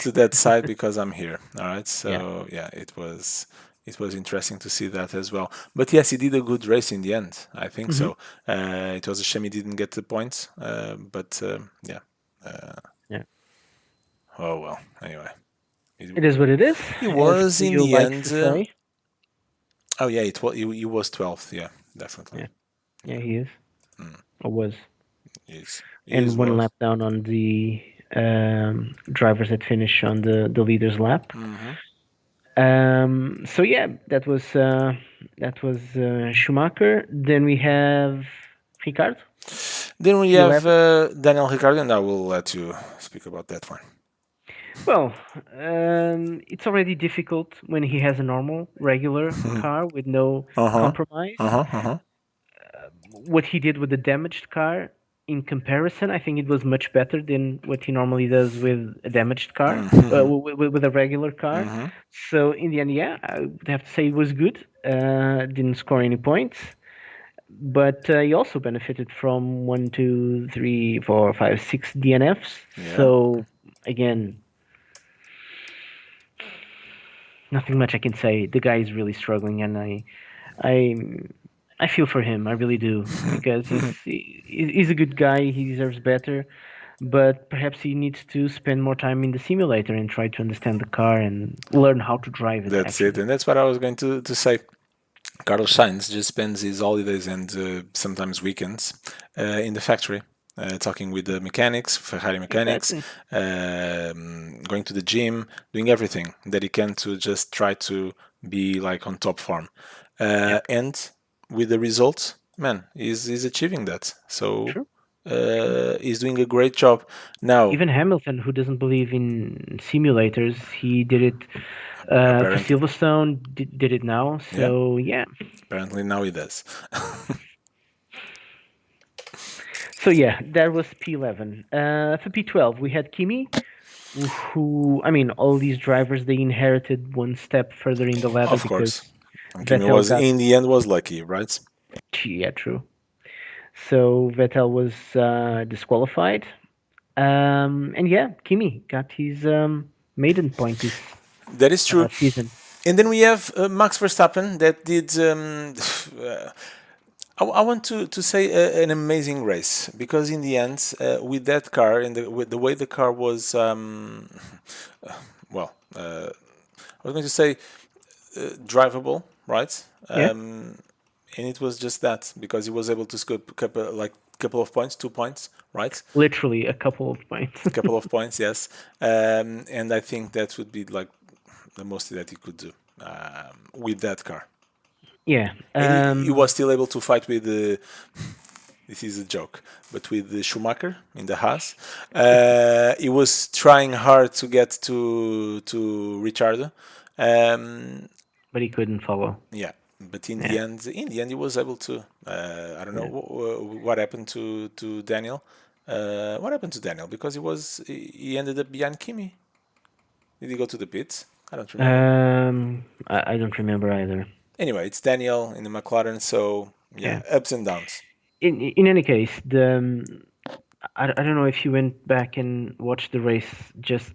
S2: to that side because I'm here. All right.
S1: yeah.
S2: So yeah, it was interesting to see that as well. But yes, he did a good race in the end. I think
S1: Hmm.
S2: so. It was a shame he didn't get the points. But yeah. Uh,
S1: Yeah.
S2: oh well. Anyway,
S1: It is what it is,
S2: he
S1: as
S2: was in
S1: Leo
S2: the
S1: likes to
S2: end.
S1: say.
S2: Oh yeah, he was 12th. Yeah, definitely.
S1: Yeah, yeah,
S2: Yeah.
S1: he is
S2: Mm.
S1: or was,
S2: He is
S1: and one
S2: was.
S1: lap down on the drivers that finish on the leaders lap.
S2: Hmm.
S1: So yeah, that was Schumacher. Then we have Ricard,
S2: Then we have
S1: P11.
S2: Daniel Ricciardo, and I will let you speak about that one.
S1: Well, it's already difficult when he has a normal, regular car with no
S2: Uh huh.
S1: compromise.
S2: Uh huh. Uh huh.
S1: What he did with the damaged car, in comparison, I think it was much better than what he normally does with a damaged car,
S2: Hmm.
S1: with a regular car.
S2: Hmm.
S1: So in the end, yeah, I would have to say it was good. Didn't score any points, but he also benefited from one, two, three, four, five, six DNFs.
S2: Yeah.
S1: So again, nothing much I can say. The guy is really struggling, and I, I feel for him. I really do because he's a good guy. He deserves better, but perhaps he needs to spend more time in the simulator and try to understand the car and learn how to drive it.
S2: That's it,
S1: Actually,
S2: and that's what I was going to say. Carlos Sainz just spends his holidays and sometimes weekends in the factory, talking with the mechanics, Ferrari mechanics,
S1: exactly.
S2: going to the gym, doing everything that he can to just try to be like on top form.
S1: Yeah,
S2: And with the results, man, he's achieving that. So
S1: true.
S2: he's doing a great job. Now,
S1: Even Hamilton, who doesn't believe in simulators, he did it for
S2: apparently,
S1: Silverstone. Did it now.
S2: yeah,
S1: So yeah.
S2: apparently now he does.
S1: So yeah, that was P11. For P12, we had Kimi, who I mean, all these drivers they inherited one step further in the ladder
S2: Of
S1: because
S2: course. And Kimi
S1: Vettel
S2: was
S1: got,
S2: in the end was lucky, right?
S1: yeah, true. So Vettel was disqualified. And yeah, Kimi got his maiden point this
S2: That is true.
S1: season.
S2: And then we have Max Verstappen that did. I want to say an amazing race because in the end, with that car and with the way the car was, well, I was going to say drivable, right?
S1: Yeah,
S2: And it was just that because he was able to score couple of points, 2 points, right?
S1: literally a couple of points.
S2: Couple of points, yes. And I think that would be like the most that he could do with that car.
S1: Yeah.
S2: And he was still able to fight with the. This is a joke, but with the Schumacher in the Haas, he was trying hard to get to Ricciardo. Um,
S1: But he couldn't follow.
S2: yeah, but
S1: Yeah.
S2: in the end, he was able to. I don't know
S1: Yeah.
S2: what happened to Daniel. What happened to Daniel because he ended up behind Kimi. Did he go to the pits? I don't remember.
S1: I don't remember either.
S2: Anyway, it's Daniel in the McLaren, so yeah,
S1: Yeah.
S2: ups and downs.
S1: In any case, I don't know if you went back and watched the race just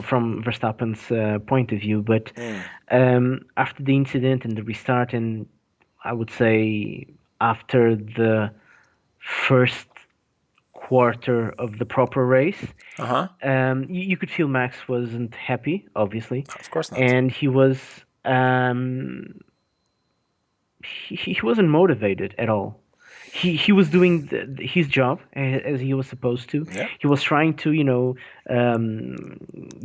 S1: from Verstappen's point of view, but
S2: Mm.
S1: after the incident and the restart, and I would say after the first quarter of the proper race,
S2: Uh huh.
S1: you could feel Max wasn't happy, obviously,
S2: Of course not.
S1: and he was. um, he wasn't motivated at all. He was doing his job as he was supposed to.
S2: Yeah.
S1: He was trying to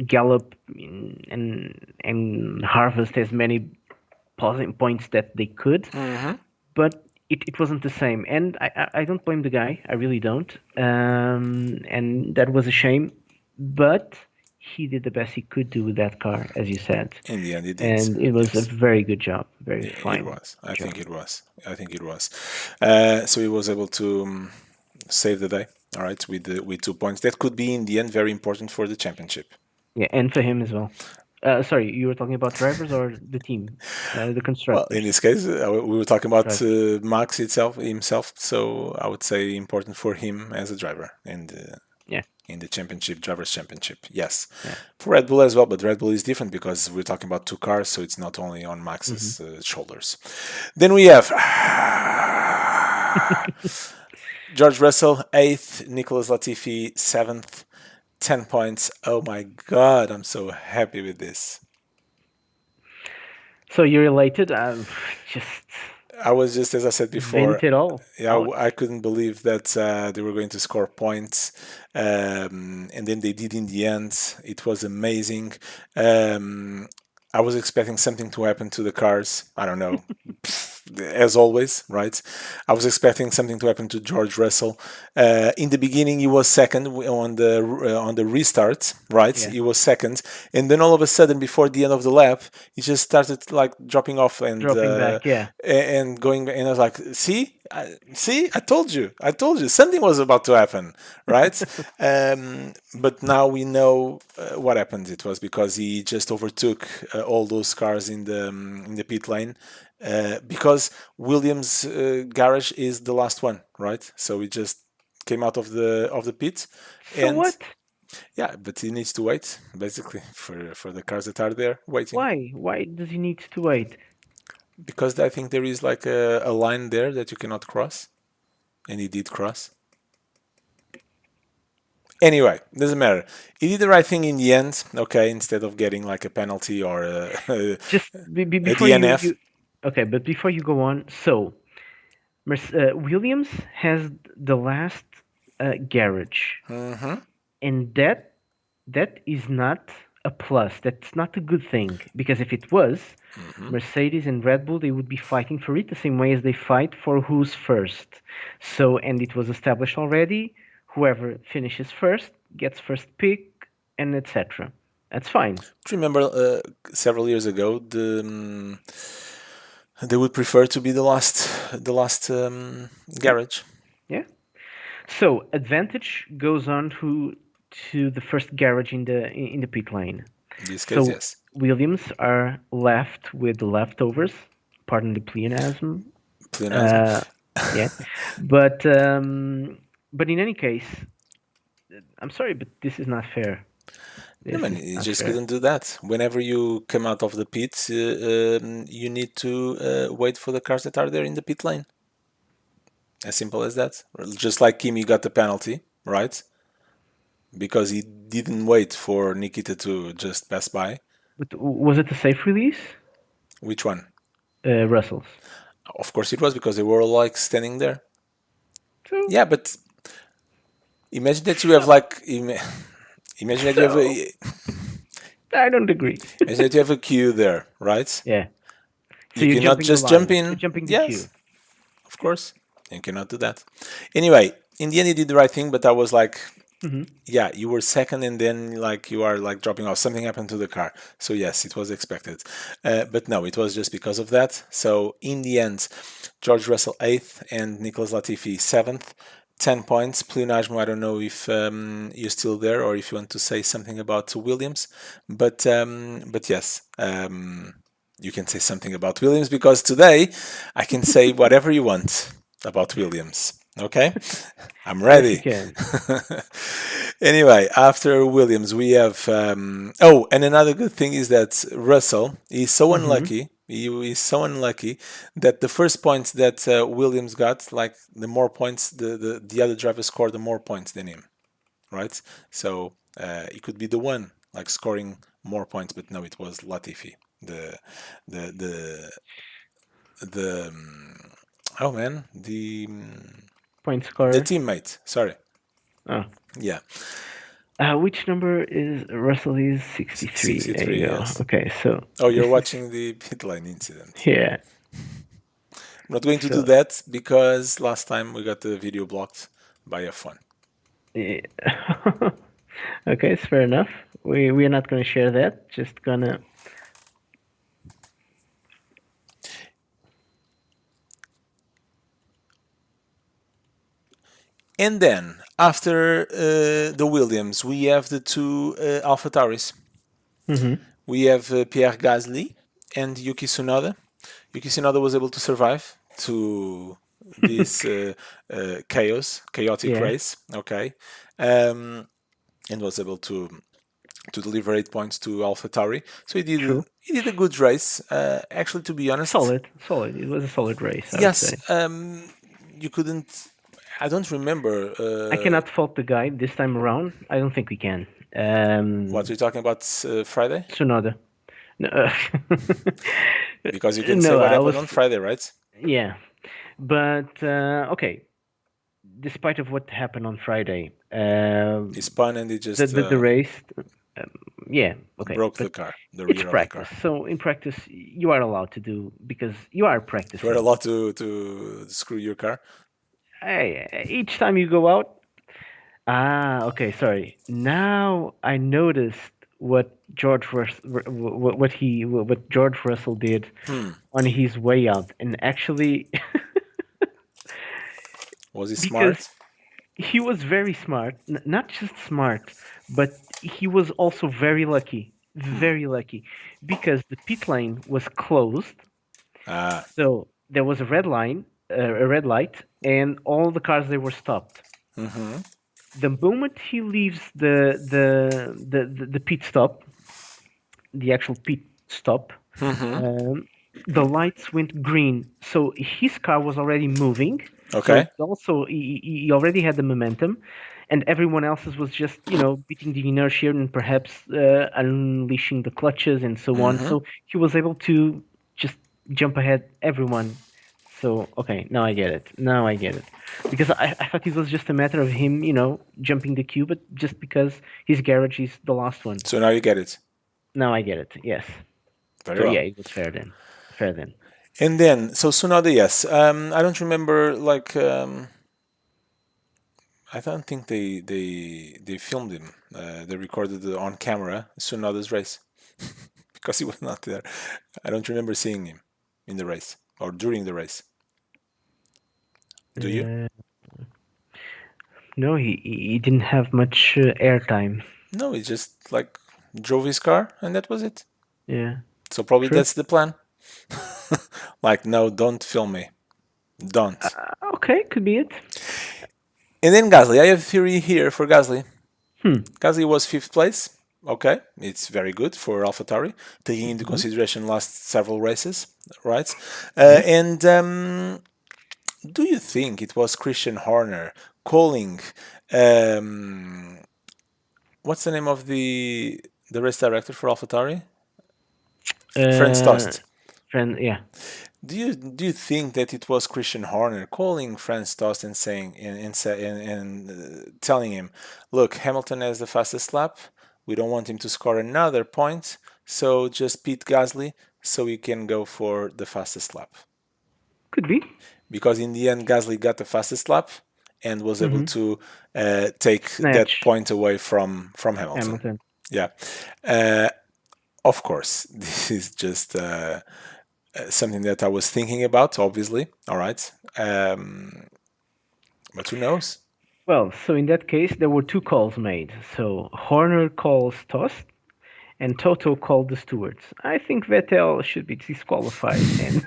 S1: gallop and harvest as many points that they could,
S2: Hmm.
S1: but it wasn't the same. And I don't blame the guy. I really don't. And that was a shame. But he did the best he could do with that car, as you said.
S2: In the end, it did.
S1: And it was a
S2: Yes.
S1: very good job. Very
S2: It
S1: fine
S2: was. I think
S1: job.
S2: it was. I think it was. So he was able to save the day. All right, with 2 points. That could be in the end very important for the championship.
S1: Yeah, and for him as well. Sorry, you were talking about drivers or the team, the
S2: Well, in
S1: constructors,
S2: this case, we were talking about
S1: drivers.
S2: Max itself himself. So I would say important for him as a driver and
S1: Yeah,
S2: in the championship, drivers' championship. Yes,
S1: yeah.
S2: for Red Bull as well, but Red Bull is different because we're talking about two cars, so it's not only on
S1: Hmm.
S2: Max's shoulders. Then we have George Russell, eighth, Nicholas Latifi, seventh, 10 points. Oh my God, I'm so happy with this.
S1: So you're elated? Just
S2: I was just, as I said
S1: vent
S2: before,
S1: it all
S2: yeah,
S1: out.
S2: I couldn't believe that they were going to score points, and then they did in the end. It was amazing. Um, I was expecting something to happen to the cars. I don't know, as always, right? I was expecting something to happen to George Russell. In the beginning, he was second on the restart, right?
S1: Yeah,
S2: He was second, and then all of a sudden, before the end of the lap, he just started like dropping off
S1: dropping back. Yeah.
S2: and going. And I was like, see, I told you, something was about to happen, right? But now we know what happened. It was because he just overtook all those cars in the pit lane. Because Williams' garage is the last one, right? So he just came out of the pit,
S1: So
S2: and
S1: what?
S2: yeah, but he needs to wait basically for the cars that are there waiting,
S1: Why? Why does he need to wait?
S2: because I think there is like a line there that you cannot cross, and he did cross. Anyway, doesn't matter. He did the right thing in the end. Okay, instead of getting like a penalty or
S1: Just
S2: a
S1: before
S2: DNF.
S1: okay, but before you go on, so Williams has the last garage,
S2: Hmm.
S1: and that is not a plus. That's not a good thing because if it was,
S2: Hmm.
S1: Mercedes and Red Bull they would be fighting for it the same way as they fight for who's first. So and it was established already. Whoever finishes first gets first pick, and etc. That's fine.
S2: Do you remember several years ago they would prefer to be the last
S1: Yeah,
S2: garage.
S1: yeah. So advantage goes on to the first garage in the pit lane.
S2: In this case,
S1: So
S2: yes.
S1: Williams are left with the leftovers. Pardon the pleonasm.
S2: Pleonasm.
S1: Uh, yeah, but but in any case, I'm sorry, but this is not fair.
S2: No,
S1: This
S2: man,
S1: is
S2: you
S1: not
S2: just
S1: fair.
S2: couldn't do that. Whenever you come out of the pit, you need to wait for the cars that are there in the pit lane. As simple as that. Just like Kimi got the penalty, right? Because he didn't wait for Nikita to just pass by.
S1: But was it a safe release?
S2: Which one?
S1: Russell's.
S2: Of course it was because they were all like standing there.
S1: So
S2: Yeah, but imagine that you have
S1: so
S2: like imagine that you have
S1: so
S2: a
S1: I don't agree.
S2: imagine that you have a queue there, right?
S1: Yeah. So
S2: You
S1: you're
S2: cannot
S1: jumping the
S2: just jump
S1: line. You're
S2: in.
S1: jumping the
S2: Yes,
S1: queue.
S2: of course. You cannot do that. Anyway, in the end, he did the right thing, but I was like,
S1: Hmm.
S2: yeah, you were second, and then like you are like dropping off. Something happened to the car. So yes, it was expected, but no, it was just because of that. So in the end, George Russell eighth and Nicholas Latifi seventh. 10 points. Pleonasmo, I don't know if you're still there or if you want to say something about Williams, but yes, you can say something about Williams because today I can say whatever you want about Williams. Okay? I'm
S1: Yes, you
S2: ready.
S1: can.
S2: Anyway, after Williams, we have. Oh, and another good thing is that Russell is so
S1: Hmm.
S2: unlucky. He is so unlucky that the first points that Williams got, like the more points, the other driver scored the more points than him, right? So he could be the one like scoring more points, but no, it was Latifi. The the the the oh man,
S1: Point
S2: the
S1: scorer.
S2: teammate. Sorry.
S1: Oh.
S2: Yeah,
S1: Which number is Russell is 63. There you
S2: 63.
S1: go.
S2: Yes.
S1: Okay, so
S2: Oh, you're
S1: this is
S2: watching the pit lane incident.
S1: yeah.
S2: I'm not going to do
S1: So
S2: that because last time we got the video blocked by F1.
S1: yeah. Okay, it's fair enough. We are not gonna share that. Just gonna.
S2: And then after the Williams, we have the two AlphaTauris.
S1: Hmm.
S2: We have Pierre Gasly and Yuki Tsunoda. Yuki Tsunoda was able to survive to this chaotic
S1: Yeah.
S2: race, okay, um, and was able to deliver 8 points to AlphaTauri. So
S1: True.
S2: he did a good race. Actually, to be honest,
S1: Solid. Solid. It was a solid race, I would
S2: yes,
S1: say.
S2: you couldn't. I don't remember
S1: I cannot fault the guy this time around. I don't think we can.
S2: what you're talking about Friday,
S1: Tsunoda. No,
S2: because you can say
S1: no,
S2: what
S1: I
S2: happened
S1: was
S2: on Friday, right?
S1: yeah, but okay. Despite of what happened on Friday,
S2: He spun and he
S1: the
S2: just
S1: the race, um, yeah, okay,
S2: broke
S1: but
S2: the car, the
S1: it's
S2: rear of the
S1: practice.
S2: car.
S1: So in practice, you are allowed to do because you are
S2: You were
S1: practicing.
S2: allowed to screw your car.
S1: Hey, each time you go out, okay, sorry. Now I noticed what what George Russell did
S2: Hmm.
S1: on his way out, and actually,
S2: Was he
S1: because
S2: smart?
S1: he was very smart, not just smart, but he was also
S2: Hmm.
S1: very lucky, because the pit lane was closed,
S2: Ah.
S1: so there was a red light, and all the cars they were stopped.
S2: Mm-hmm.
S1: The moment he leaves the pit stop, the actual pit stop,
S2: Mm-hmm.
S1: um, the lights went green. So his car was already moving. So
S2: Okay.
S1: he already had the momentum, and everyone else's was just beating the inertia and perhaps unleashing the clutches and so on.
S2: Mm-hmm.
S1: So he was able to just jump ahead everyone. So okay, now I get it. Now I get it. Because I thought it was just a matter of him, jumping the queue, but just because his garage is the last one.
S2: So now you get it.
S1: Now I get it. Yes.
S2: Very
S1: So yeah,
S2: well.
S1: it was fair then. Fair then.
S2: And then, so Tsunoda, yes. I don't remember, like, I don't think they filmed him. They recorded it on camera, Tsunoda's race, because he was not there. I don't remember seeing him in the race or during the race. Do you?
S1: Uh, no, he didn't have much airtime.
S2: No, he just like drove his car and that was it.
S1: Yeah,
S2: So probably
S1: true.
S2: that's the plan. Like, no, don't film me. Don't.
S1: Okay, could be it.
S2: And then Gasly. I have a theory here for Gasly.
S1: Hmm.
S2: Gasly was fifth place. Okay, it's very good for AlphaTauri, taking into
S1: Hmm.
S2: consideration last several races, right?
S1: Yep.
S2: And do you think it was Christian Horner calling? Um, what's the name of the race director for AlphaTauri? Franz
S1: Uh,
S2: Tost.
S1: friend. Yeah.
S2: Do you think that it was Christian Horner calling Franz Tost and saying and telling him, look, Hamilton has the fastest lap. We don't want him to score another point, so just beat Gasly so he can go for the fastest lap.
S1: Could be.
S2: Because in the end, Gasly got the fastest lap and was able
S1: Hmm.
S2: to take that
S1: Snatch
S2: point away from Hamilton.
S1: Hamilton.
S2: Yeah, uh, of course, this is just something that I was thinking about, obviously. All right. But who knows?
S1: Well, so in that case, there were two calls made. So Horner calls Tost, and Toto called the stewards. I think Vettel should be disqualified, and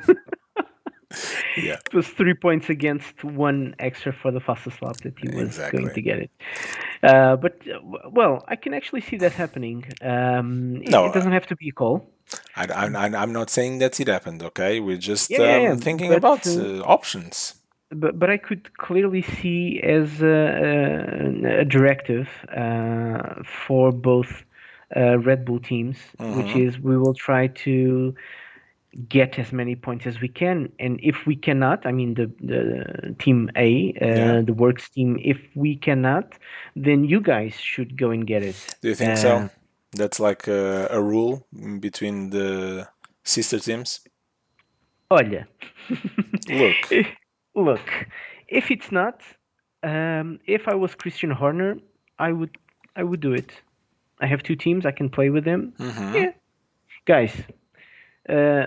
S2: Yeah,
S1: it was 3 points against one extra for the fastest lap that he was going
S2: exactly.
S1: to get it. But well, I can actually see that happening. It
S2: No,
S1: doesn't have to be a call.
S2: I'm not saying that it happened, okay? We're just
S1: Yeah, yeah, yeah.
S2: thinking about options.
S1: But I could clearly see as a directive for both. Red Bull teams, which
S2: Mm-hmm.
S1: is we will try to get as many points as we can, and if we cannot, I mean the team A,
S2: Yeah.
S1: the works team, if we cannot, then you guys should go and get it.
S2: Do you think so?
S1: Uh,
S2: That's like a rule between the sister teams?
S1: Olha,
S2: Look,
S1: look, if it's not, if I was Christian Horner, I would I would do it. I have two teams, I can play with them.
S2: mm-hmm.
S1: Yeah, guys. Uh,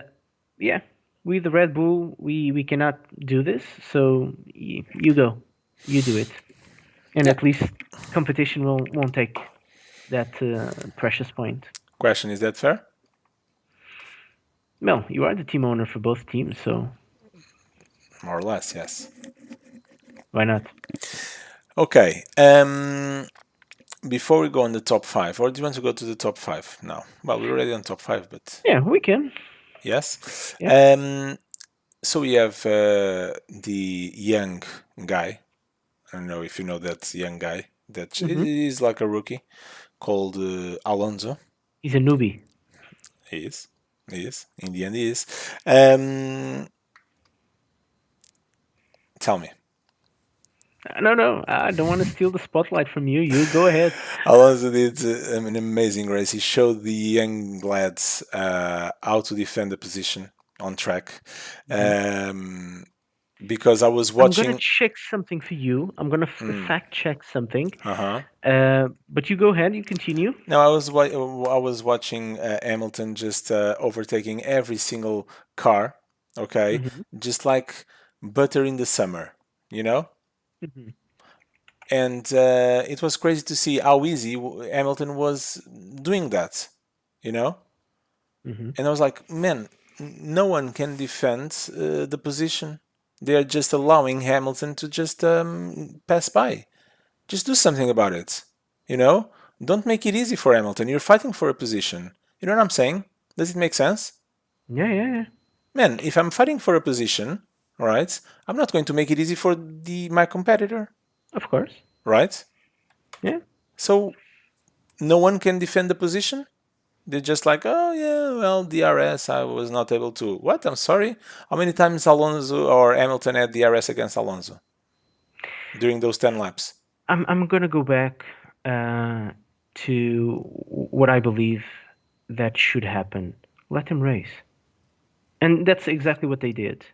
S1: yeah, we the Red Bull, we cannot do this, so you go, you do it, and
S2: Yeah.
S1: at least competition won't take that precious point.
S2: Question, is that fair?
S1: Well, you are the team owner for both teams, so
S2: More or less, yes.
S1: why not?
S2: Okay. Before we go on the top five, or do you want to go to the top five now? Well, we're already on top five, but
S1: Yeah, we can.
S2: yes.
S1: Yeah.
S2: So we have the young guy. I don't know if you know that young guy. That
S1: Hmm.
S2: is like a rookie called Alonso.
S1: He's a newbie.
S2: He is. He is. In the end, he is. Um, Tell me.
S1: No, no, I don't want to steal the spotlight from you. You go ahead.
S2: Alonso did an amazing race. He showed the young lads how to defend the position on track.
S1: Hmm.
S2: Um, because I was
S1: I'm gonna
S2: watching.
S1: check something for you. I'm gonna fact check something.
S2: Uh huh.
S1: But you go ahead. You continue.
S2: No, I was watching Hamilton just overtaking every single car. Okay,
S1: Hmm.
S2: just like butter in the summer, you know.
S1: Hmm.
S2: And it was crazy to see how easy Hamilton was doing that, you know.
S1: Hmm.
S2: And I was like, man, no one can defend the position. They are just allowing Hamilton to just pass by. Just do something about it. You know? Don't make it easy for Hamilton. You're fighting for a position. You know what I'm saying? Does it make sense?
S1: Yeah, yeah, yeah.
S2: Man, if I'm fighting for a position, right, I'm not going to make it easy for the my competitor,
S1: Of course.
S2: right?
S1: Yeah.
S2: So no one can defend the position. They're just like, oh yeah, well, DRS, I was not able to. What? I'm sorry. How many times Alonso or Hamilton had DRS against Alonso during those 10 laps?
S1: I'm gonna go back to what I believe that should happen. Let them race, and that's exactly what they did.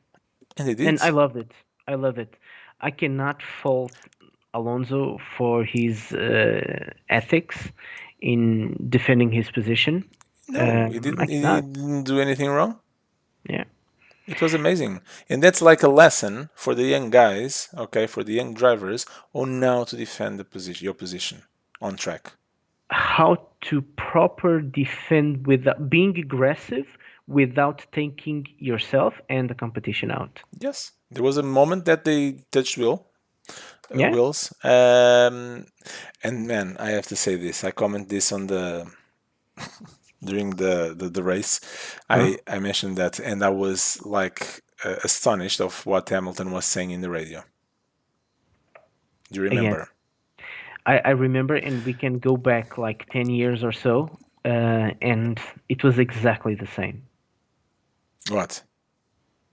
S2: And they
S1: And
S2: did.
S1: I loved it. I love it. I cannot fault Alonso for his ethics in defending his position.
S2: No,
S1: I
S2: he
S1: cannot.
S2: didn't do anything wrong.
S1: Yeah.
S2: It was amazing. And that's like a lesson for the young guys, okay, for the young drivers on how to defend the position, your position on track.
S1: How to proper defend without being aggressive without taking yourself and the competition out.
S2: Yes, there was a moment that they touched
S1: Yeah.
S2: wheels. And man, I have to say this. I comment this on the during the race.
S1: Huh?
S2: I mentioned that, and I was like astonished of what Hamilton was saying in the radio. Do you
S1: Again,
S2: remember?
S1: I remember, and we can go back like 10 years or so, and it was exactly the same.
S2: What?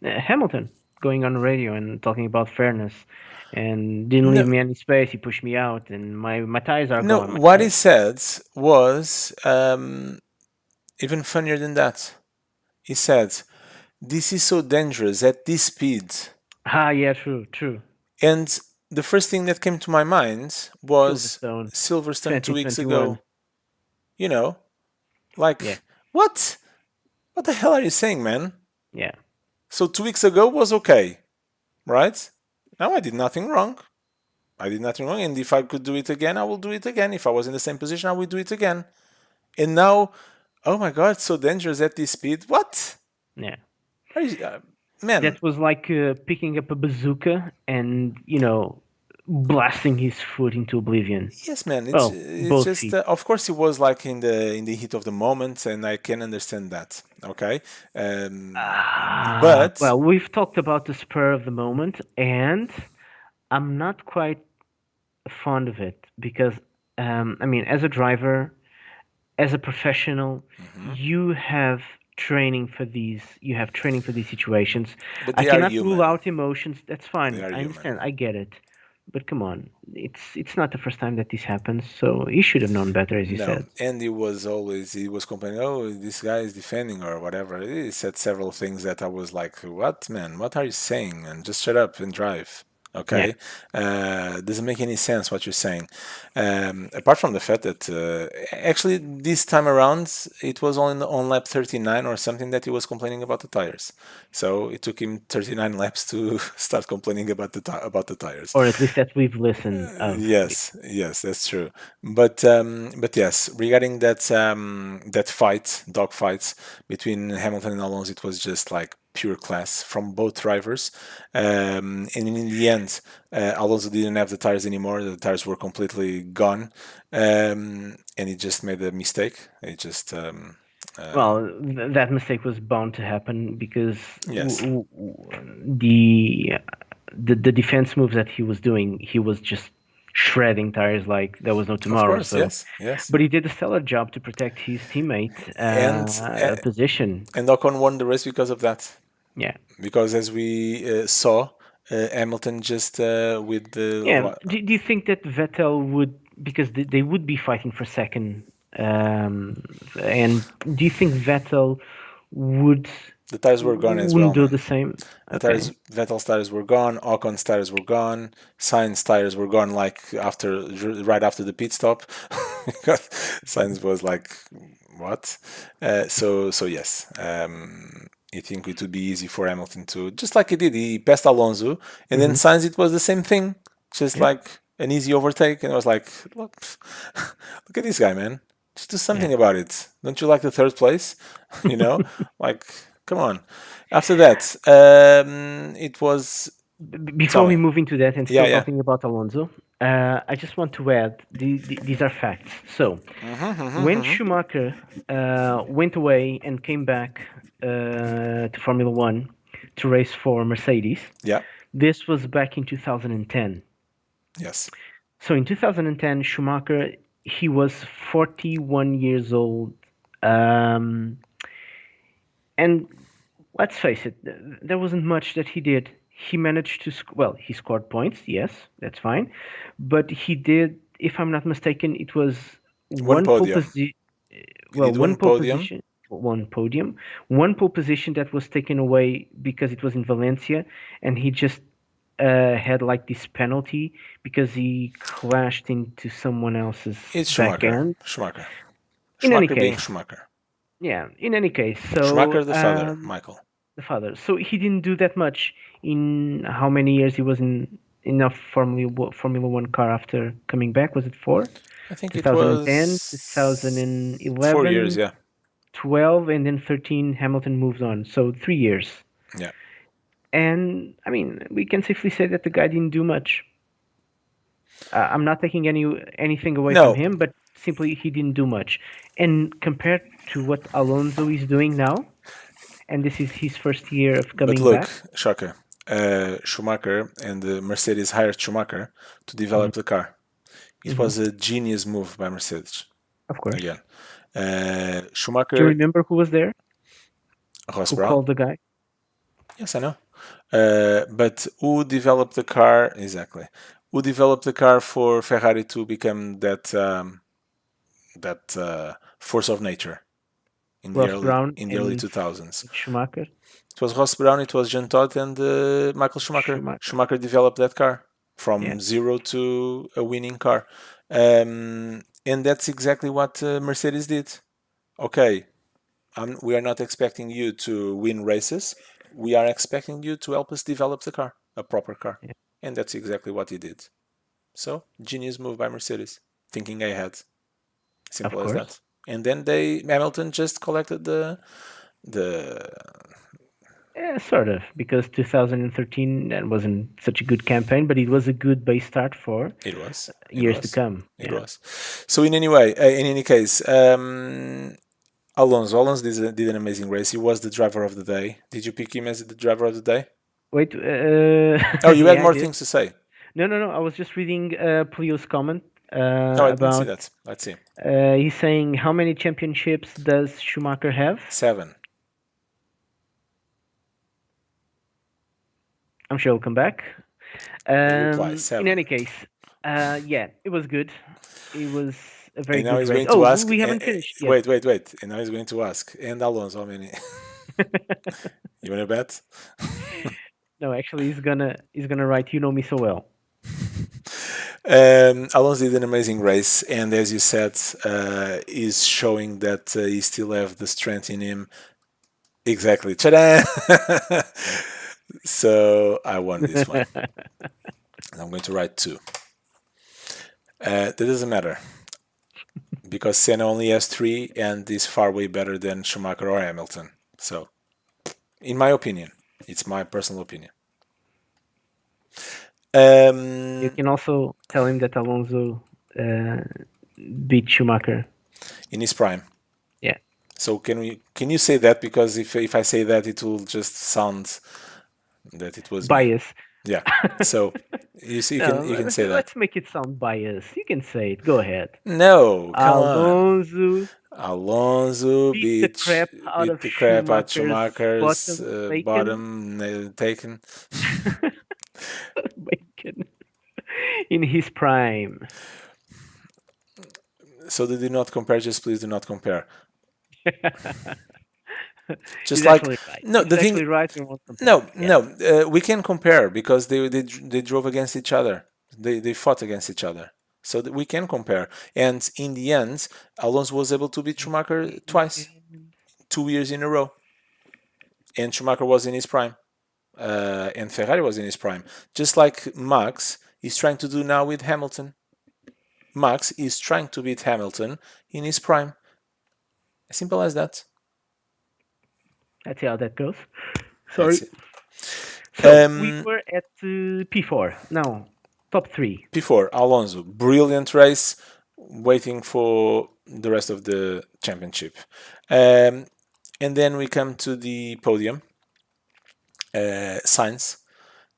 S1: Hamilton going on the radio and talking about fairness and didn't leave
S2: No,
S1: me any space. He pushed me out, and my tires are
S2: no.
S1: gone. My
S2: What he
S1: tires.
S2: said was even funnier than that. He said, "This is so dangerous at this speed."
S1: Ah, yeah, true, true.
S2: And the first thing that came to my mind was
S1: Silverstone,
S2: Silverstone 2 weeks
S1: 2021.
S2: ago. You know,
S1: Yeah,
S2: like, what? What the hell are you saying, man?
S1: yeah.
S2: So 2 weeks ago was okay, right? Now I did nothing wrong. I did nothing wrong. And if I could do it again, I will do it again. If I was in the same position, I would do it again. And now, oh my God, so dangerous at this speed. What?
S1: Yeah.
S2: Are you, man,
S1: That was like picking up a bazooka and, blasting his foot into oblivion.
S2: yes, man.
S1: Well,
S2: It's
S1: both
S2: just
S1: feet.
S2: of course it was like in the heat of the moment, and I can understand that. Okay, but
S1: Well, we've talked about the spur of the moment, and I'm not quite fond of it because, I mean, as a driver, as a professional,
S2: Hmm.
S1: you have training for these. You have training for these situations.
S2: But
S1: I
S2: they are
S1: cannot rule
S2: human.
S1: out emotions. That's
S2: They
S1: fine.
S2: are
S1: I
S2: human.
S1: understand. I get it. But come on, it's not the first time that this happens. So he should have known better, as you
S2: No,
S1: said.
S2: Andy was always he was complaining. Oh, this guy is defending or whatever. He said several things that I was like, "What, man? What are you saying? And just shut up and drive."
S1: Yeah.
S2: Okay, doesn't make any sense what you're saying. Apart from the fact that actually this time around it was on lap 39 or something that he was complaining about the tires. So it took him 39 laps to start complaining about about the tires.
S1: Or at least that we've listened of.
S2: Yes, yes, that's true. But yes, regarding that fight, dog fights between Hamilton and Alonso, it was just like pure class from both drivers. And in the end, Alonso didn't have the tires anymore. The tires were completely gone, and he just made a mistake. He just
S1: Well, that mistake was bound to happen because
S2: yes,
S1: the the defense moves that he was doing, he was just shredding tires like there was no
S2: of
S1: tomorrow.
S2: course,
S1: So,
S2: yes, yes,
S1: but he did a stellar job to protect his teammate
S2: and
S1: position.
S2: and Ocon won the race because of that.
S1: Yeah,
S2: Because as we saw, Hamilton just with the
S1: yeah. Do you think that Vettel would, because they would be fighting for second, and do you think Vettel would
S2: the tires were gone as well,
S1: wouldn't do
S2: man.
S1: the same?
S2: The tires,
S1: Okay.
S2: Vettel's tires were gone, Ocon's tires were gone, Sainz tires were gone like after right after the pit stop. Because Sainz was like, what? So yes, I think it would be easy for Hamilton to just like he did. He passed Alonso, and then
S1: Hmm.
S2: Sainz it was the same thing, just
S1: Yeah.
S2: like an easy overtake. And I was like, look, look at this guy, man. Just do
S1: Yeah.
S2: something about it. Don't you like the third place? you know, like come on. After that, it was. Tell
S1: Before we
S2: me.
S1: move into that and
S2: Yeah,
S1: still
S2: yeah.
S1: talking about Alonso, I just want to add these are facts. So,
S2: Mm-hmm, mm-hmm,
S1: when
S2: mm-hmm.
S1: Schumacher went away and came back to Formula One to race for Mercedes,
S2: Yeah.
S1: this was back in 2010.
S2: Yes.
S1: So, in 2010, Schumacher, he was 41 years old. Um, and let's face it, there wasn't much that he did. He managed to well, he scored points, yes, that's fine, but he did, if I'm not mistaken, it was
S2: One
S1: one pole
S2: podium.
S1: position,
S2: He
S1: well,
S2: did one podium.
S1: one podium, one pole position that was taken away because it was in Valencia, and he just had like this penalty because he clashed into someone else's
S2: It's
S1: back
S2: Schumacher.
S1: end.
S2: Schumacher.
S1: In any
S2: Schumacher being
S1: case,
S2: Schumacher.
S1: yeah, in any case, so
S2: Schumacher the father, Michael.
S1: the father. So he didn't do that much in how many years he was in a Formula One car after coming back? Was it four?
S2: I think it
S1: 2010,
S2: was 4 years.
S1: 2011,
S2: Yeah.
S1: 12, and then 13. Hamilton moved on. So 3 years.
S2: Yeah.
S1: And I mean, we can safely say that the guy didn't do much. I'm not taking anything away from
S2: No,
S1: him, but simply he didn't do much. And compared to what Alonso is doing now, and this is his first year of
S2: but
S1: coming
S2: look,
S1: back.
S2: Shaka, Schumacher and Mercedes hired Schumacher to
S1: Mhm,
S2: develop the car. It
S1: mhm.
S2: was a genius move by Mercedes.
S1: Of course.
S2: Again,
S1: Do you
S2: Schumacher,
S1: remember who was there?
S2: Ross
S1: Who
S2: Brown.
S1: called the guy?
S2: Yes, I know. But who developed the car exactly? Who developed the car for Ferrari to become that force of nature in the
S1: Ross
S2: early
S1: Brown
S2: in the early
S1: and
S2: 2000s?
S1: Schumacher.
S2: It was Ross Brown, it was Jean Todt, and Michael Schumacher.
S1: Schumacher.
S2: Schumacher developed that car
S1: Yeah,
S2: from zero to a winning car, and that's exactly what Mercedes did. Okay, we are not expecting you to win races. We are expecting you to help us develop the car, a proper car.
S1: yeah.
S2: And that's exactly what he did. So, genius move by Mercedes, thinking ahead.
S1: Of
S2: Simple as
S1: course.
S2: that. And then Hamilton just collected the
S1: Yeah, sort of, because 2013 that wasn't such a good campaign, but it was a good base start for
S2: it was. It
S1: years to
S2: was.
S1: come.
S2: It
S1: Yeah.
S2: was. So in any case, Alonso did an amazing race. He was the driver of the day. Did you pick him as the driver of the day?
S1: Wait,
S2: Oh, you had
S1: yeah, I
S2: more
S1: did.
S2: things to say.
S1: No, no, no. I was just reading Plio's comment.
S2: No, I didn't see
S1: about.
S2: that. Let's see.
S1: He's saying how many championships does Schumacher have?
S2: 7.
S1: I'm sure he'll come back.
S2: Reply
S1: In
S2: 7.
S1: any case, yeah, it was good. It was a very
S2: And now
S1: good
S2: he's
S1: race.
S2: going
S1: Oh,
S2: to ask.
S1: we haven't finished yet.
S2: Wait. And now he's going to ask. And Alonso, how many? You want to bet?
S1: No, actually, he's gonna write. You know me so well.
S2: Alonso did an amazing race, and as you said, is showing that he still have the strength in him. Exactly. Ta-da! So I won this one. And I'm going to write 2. That doesn't matter because Senna only has 3 and is far way better than Schumacher or Hamilton. So, in my opinion, it's my personal opinion.
S1: You
S2: Um,
S1: can also tell him that Alonso uh, beat Schumacher.
S2: in his prime.
S1: Yeah,
S2: So can you say that, because if I say that, it will just sound that it was me.
S1: bias.
S2: Yeah. So you see,
S1: No,
S2: you can
S1: let's
S2: say that.
S1: let's make it sound bias. You can say it. Go ahead.
S2: No, come on.
S1: Alonso
S2: Alonso
S1: beat the crap out
S2: beat
S1: of
S2: the crap out
S1: Schumacher's
S2: Schumacher's
S1: bottom bacon.
S2: bottom taken.
S1: Bacon in his prime.
S2: So do not compare. Just please do not compare. Just
S1: He's
S2: like,
S1: actually right.
S2: no,
S1: He's
S2: the thing.
S1: actually right. We won't
S2: No,
S1: compare. Yeah.
S2: no, we can compare because they drove against each other. They fought against each other. So that we can compare. And in the end, Alonso was able to beat Schumacher twice, 2 years in a row. And Schumacher was in his prime. And Ferrari was in his prime. Just like Max is trying to do now with Hamilton. Max is trying to beat Hamilton in his prime. As simple as that.
S1: Let's see how that goes.
S2: That's
S1: Sorry.
S2: it.
S1: So we
S2: Um,
S1: were at P4. Now, top three.
S2: Before Alonso, brilliant race, waiting for the rest of the championship. Um, and then we come to the podium. Sainz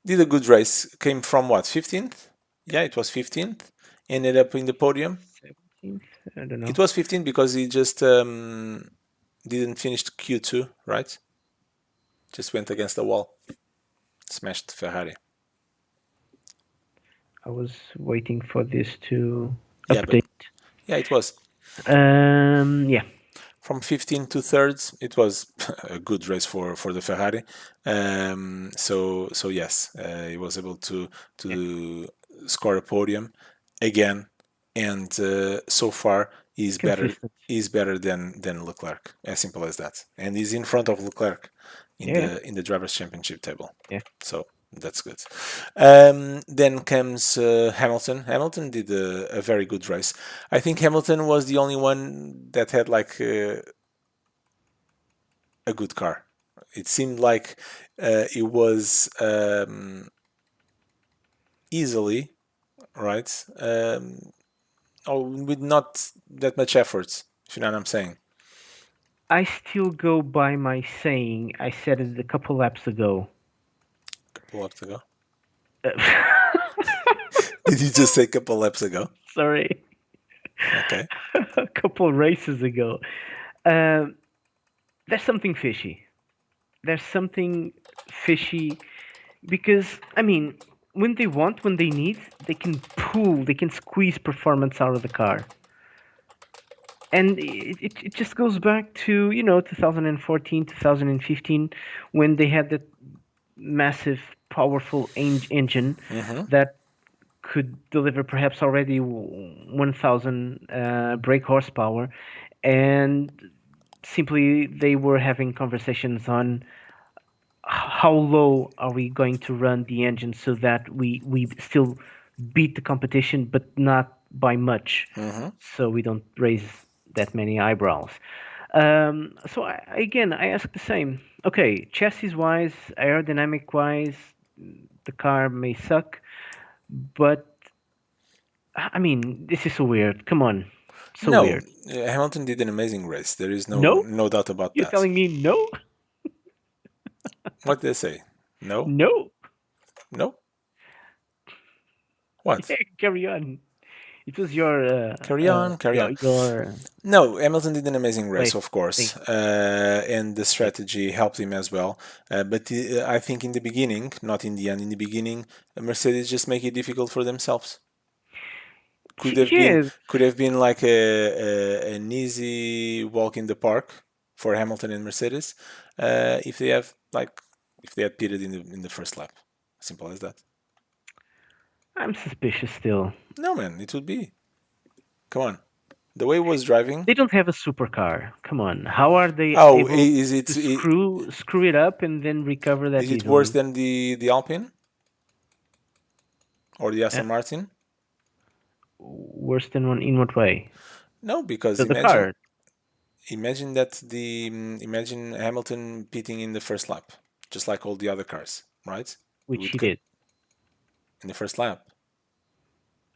S2: did a good race. Came from what, 15th? Yeah, it was 15th. Ended up in the podium.
S1: 17th? I don't
S2: It
S1: know.
S2: was 15th because he just didn't finish Q2, right? Just went against the wall, smashed Ferrari.
S1: I was waiting for this to
S2: Yeah, but
S1: update.
S2: yeah, it was.
S1: Yeah.
S2: From 15 to thirds, it was a good race for the Ferrari. So yes, he was able
S1: Yeah.
S2: to score a podium again, and so far
S1: Consistent.
S2: he's better than Leclerc. As simple as that, and he's in front of Leclerc
S1: Yeah.
S2: in the drivers' championship table.
S1: Yeah.
S2: So that's good. Then comes Hamilton. Hamilton did a very good race. I think Hamilton was the only one that had like a good car. It seemed like it was easily right, or with not that much effort. If you know what I'm saying.
S1: I still go by my saying. I said it a couple laps ago.
S2: A couple laps ago.
S1: Uh,
S2: Did you just say a couple laps ago?
S1: Sorry.
S2: Okay.
S1: A couple races ago. Um, there's something fishy. There's something fishy because, I mean, when they want, when they need, they can pull, they can squeeze performance out of the car. And it just goes back to, 2014, 2015, when they had that massive, powerful engine
S2: Mm-hmm.
S1: that could deliver perhaps already 1,000 brake horsepower, and simply they were having conversations on how low are we going to run the engine so that we still beat the competition, but not by much,
S2: Mm-hmm.
S1: so we don't raise that many eyebrows. So again, I ask the same. Okay, chassis wise, aerodynamic wise, the car may suck, but I mean, this is so weird. Come on, so
S2: No,
S1: weird.
S2: Hamilton did an amazing race. There is
S1: No,
S2: no doubt about
S1: you're
S2: that.
S1: telling me no,
S2: What did they say? No,
S1: no.
S2: no. What?
S1: Yeah, carry on. It was your
S2: Carry on, carry on.
S1: your
S2: No, Hamilton did an amazing race,
S1: place
S2: of course,
S1: thing.
S2: and the
S1: Great.
S2: strategy helped him as well. But I think in the beginning, not in the end, in the beginning, Mercedes just make it difficult for themselves.
S1: Yeah,
S2: Could have been like an easy walk in the park for Hamilton and Mercedes if they have like if they had pitted in the first lap. Simple as that.
S1: I'm suspicious still.
S2: No man, it would be. Come on, the way he was driving.
S1: They don't have a supercar. Come on, how are they
S2: Oh,
S1: able to
S2: it
S1: screw it up and then recover that
S2: is it worse
S1: easily?
S2: than the Alpine or the
S1: Uh,
S2: Aston Martin?
S1: Worse than one in what way?
S2: No, because
S1: The car,
S2: imagine that the imagine Hamilton pitting in the first lap, just like all the other cars, right? He
S1: which
S2: would
S1: he did.
S2: in the first lap,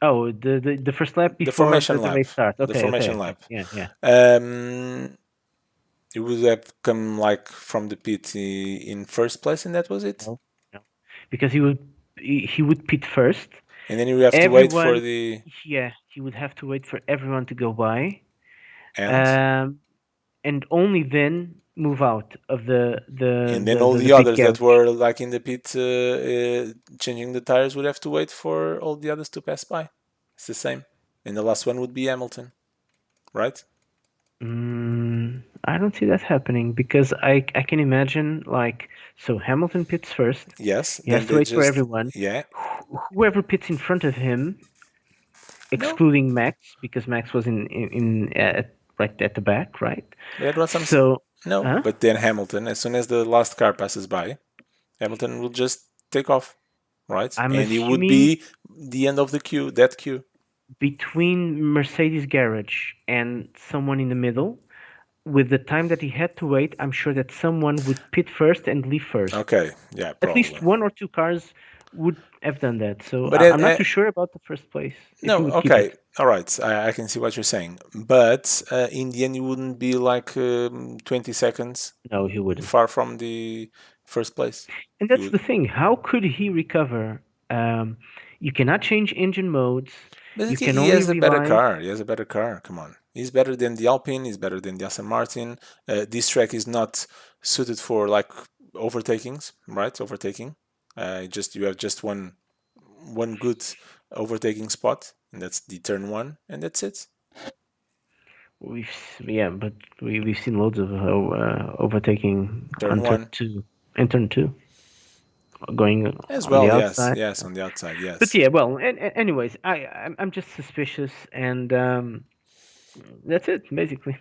S1: Oh, the first lap
S2: the
S1: before
S2: formation
S1: the
S2: lap,
S1: race starts.
S2: the
S1: Okay, okay,
S2: formation
S1: okay.
S2: lap.
S1: Yeah, yeah.
S2: Um, he would have come like from the pit in first place, and that was it.
S1: No, no, because he would pit first.
S2: And then you have to wait for
S1: Everyone,
S2: the
S1: yeah, he would have to wait for everyone to go by,
S2: end,
S1: um, and only then move out of
S2: and then all
S1: the
S2: the
S1: pit
S2: others that
S1: garage.
S2: were like in the pit changing the tires would have to wait for all the others to pass by. It's the same, and the last one would be Hamilton, right?
S1: I don't see that happening because I can imagine like so Hamilton pits first.
S2: Yes.
S1: He has
S2: Then
S1: to
S2: they
S1: wait for
S2: just
S1: everyone.
S2: yeah.
S1: Whoever pits in front of him,
S2: No,
S1: excluding Max, because Max was right at the back, right?
S2: but that was some.
S1: So,
S2: No,
S1: huh?
S2: but then Hamilton, as soon as the last car passes by, Hamilton will just take off, right?
S1: I'm
S2: And it would
S1: assuming
S2: be the end of the queue, that queue.
S1: between Mercedes garage and someone in the middle, with the time that he had to wait, I'm sure that someone would pit first and leave first.
S2: Okay, yeah,
S1: At least
S2: probably.
S1: one or two cars would have done that. So
S2: But
S1: I'm not too sure about the first place if he
S2: no,
S1: would keep
S2: okay,
S1: it.
S2: all right, I can see what you're saying. But in the end, it wouldn't be like 20 seconds
S1: No, he wouldn't.
S2: far from the first place.
S1: And
S2: You
S1: that's
S2: would.
S1: the thing. How could he recover? Um, you cannot change engine modes.
S2: But
S1: You can
S2: he
S1: only
S2: has a better
S1: rely.
S2: car. He has a better car. Come on. He's better than the Alpine. He's better than the Aston Martin. This track is not suited for like overtakings, right? Overtaking. Just you have just one good overtaking spot, and that's the turn one, and that's it.
S1: Yeah, but we've seen loads of overtaking
S2: Turn
S1: on turn
S2: one
S1: two and turn two going
S2: as
S1: on the
S2: well. Yes,
S1: outside.
S2: yes, on the outside.
S1: But
S2: Yes.
S1: yeah, well, anyways, I'm just suspicious, and that's it basically.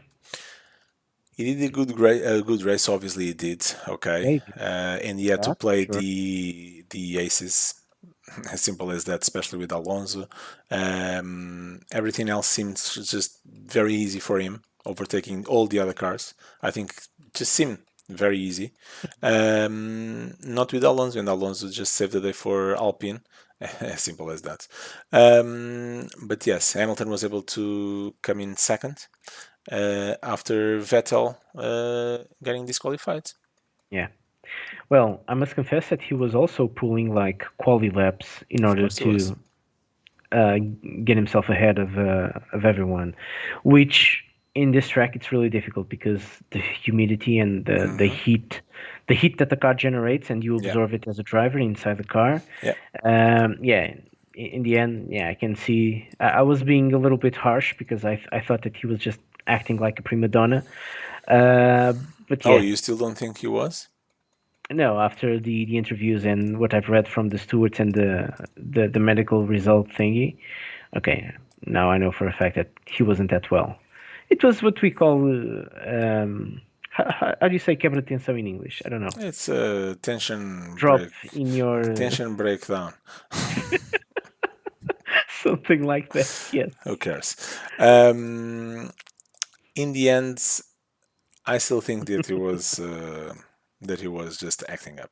S2: He did a good race. Obviously, he did. Okay,
S1: Maybe
S2: and he had to
S1: that's for
S2: play
S1: sure.
S2: the aces. As simple as that, especially with Alonso. Everything else seems just very easy for him, overtaking all the other cars. I think just seemed very easy. Not with Alonso, and Alonso just saved the day for Alpine. As simple as that. But yes, Hamilton was able to come in second after Vettel getting disqualified.
S1: Yeah. Well, I must confess that he was also pulling like quality laps in
S2: Of
S1: order
S2: course, it was.
S1: to uh, get himself ahead of everyone, which in this track it's really difficult because the humidity and
S2: Hmm.
S1: the heat that the car generates, and you
S2: Yeah,
S1: absorb it as a driver inside the car.
S2: yeah.
S1: Yeah, in the end, yeah, I can see. I was being a little bit harsh because I thought that he was just acting like a prima donna. Uh, but
S2: Oh,
S1: yeah,
S2: you still don't think he was?
S1: no, after the interviews and what I've read from the stewards and the medical result thingy, okay, now I know for a fact that he wasn't that well. It was what we call how do you say quebra de tensão in English? I don't know.
S2: It's a tension
S1: Drop
S2: break,
S1: in your
S2: tension breakdown.
S1: something like that. Yes.
S2: Who cares? Um, in the end, I still think that he was just acting up.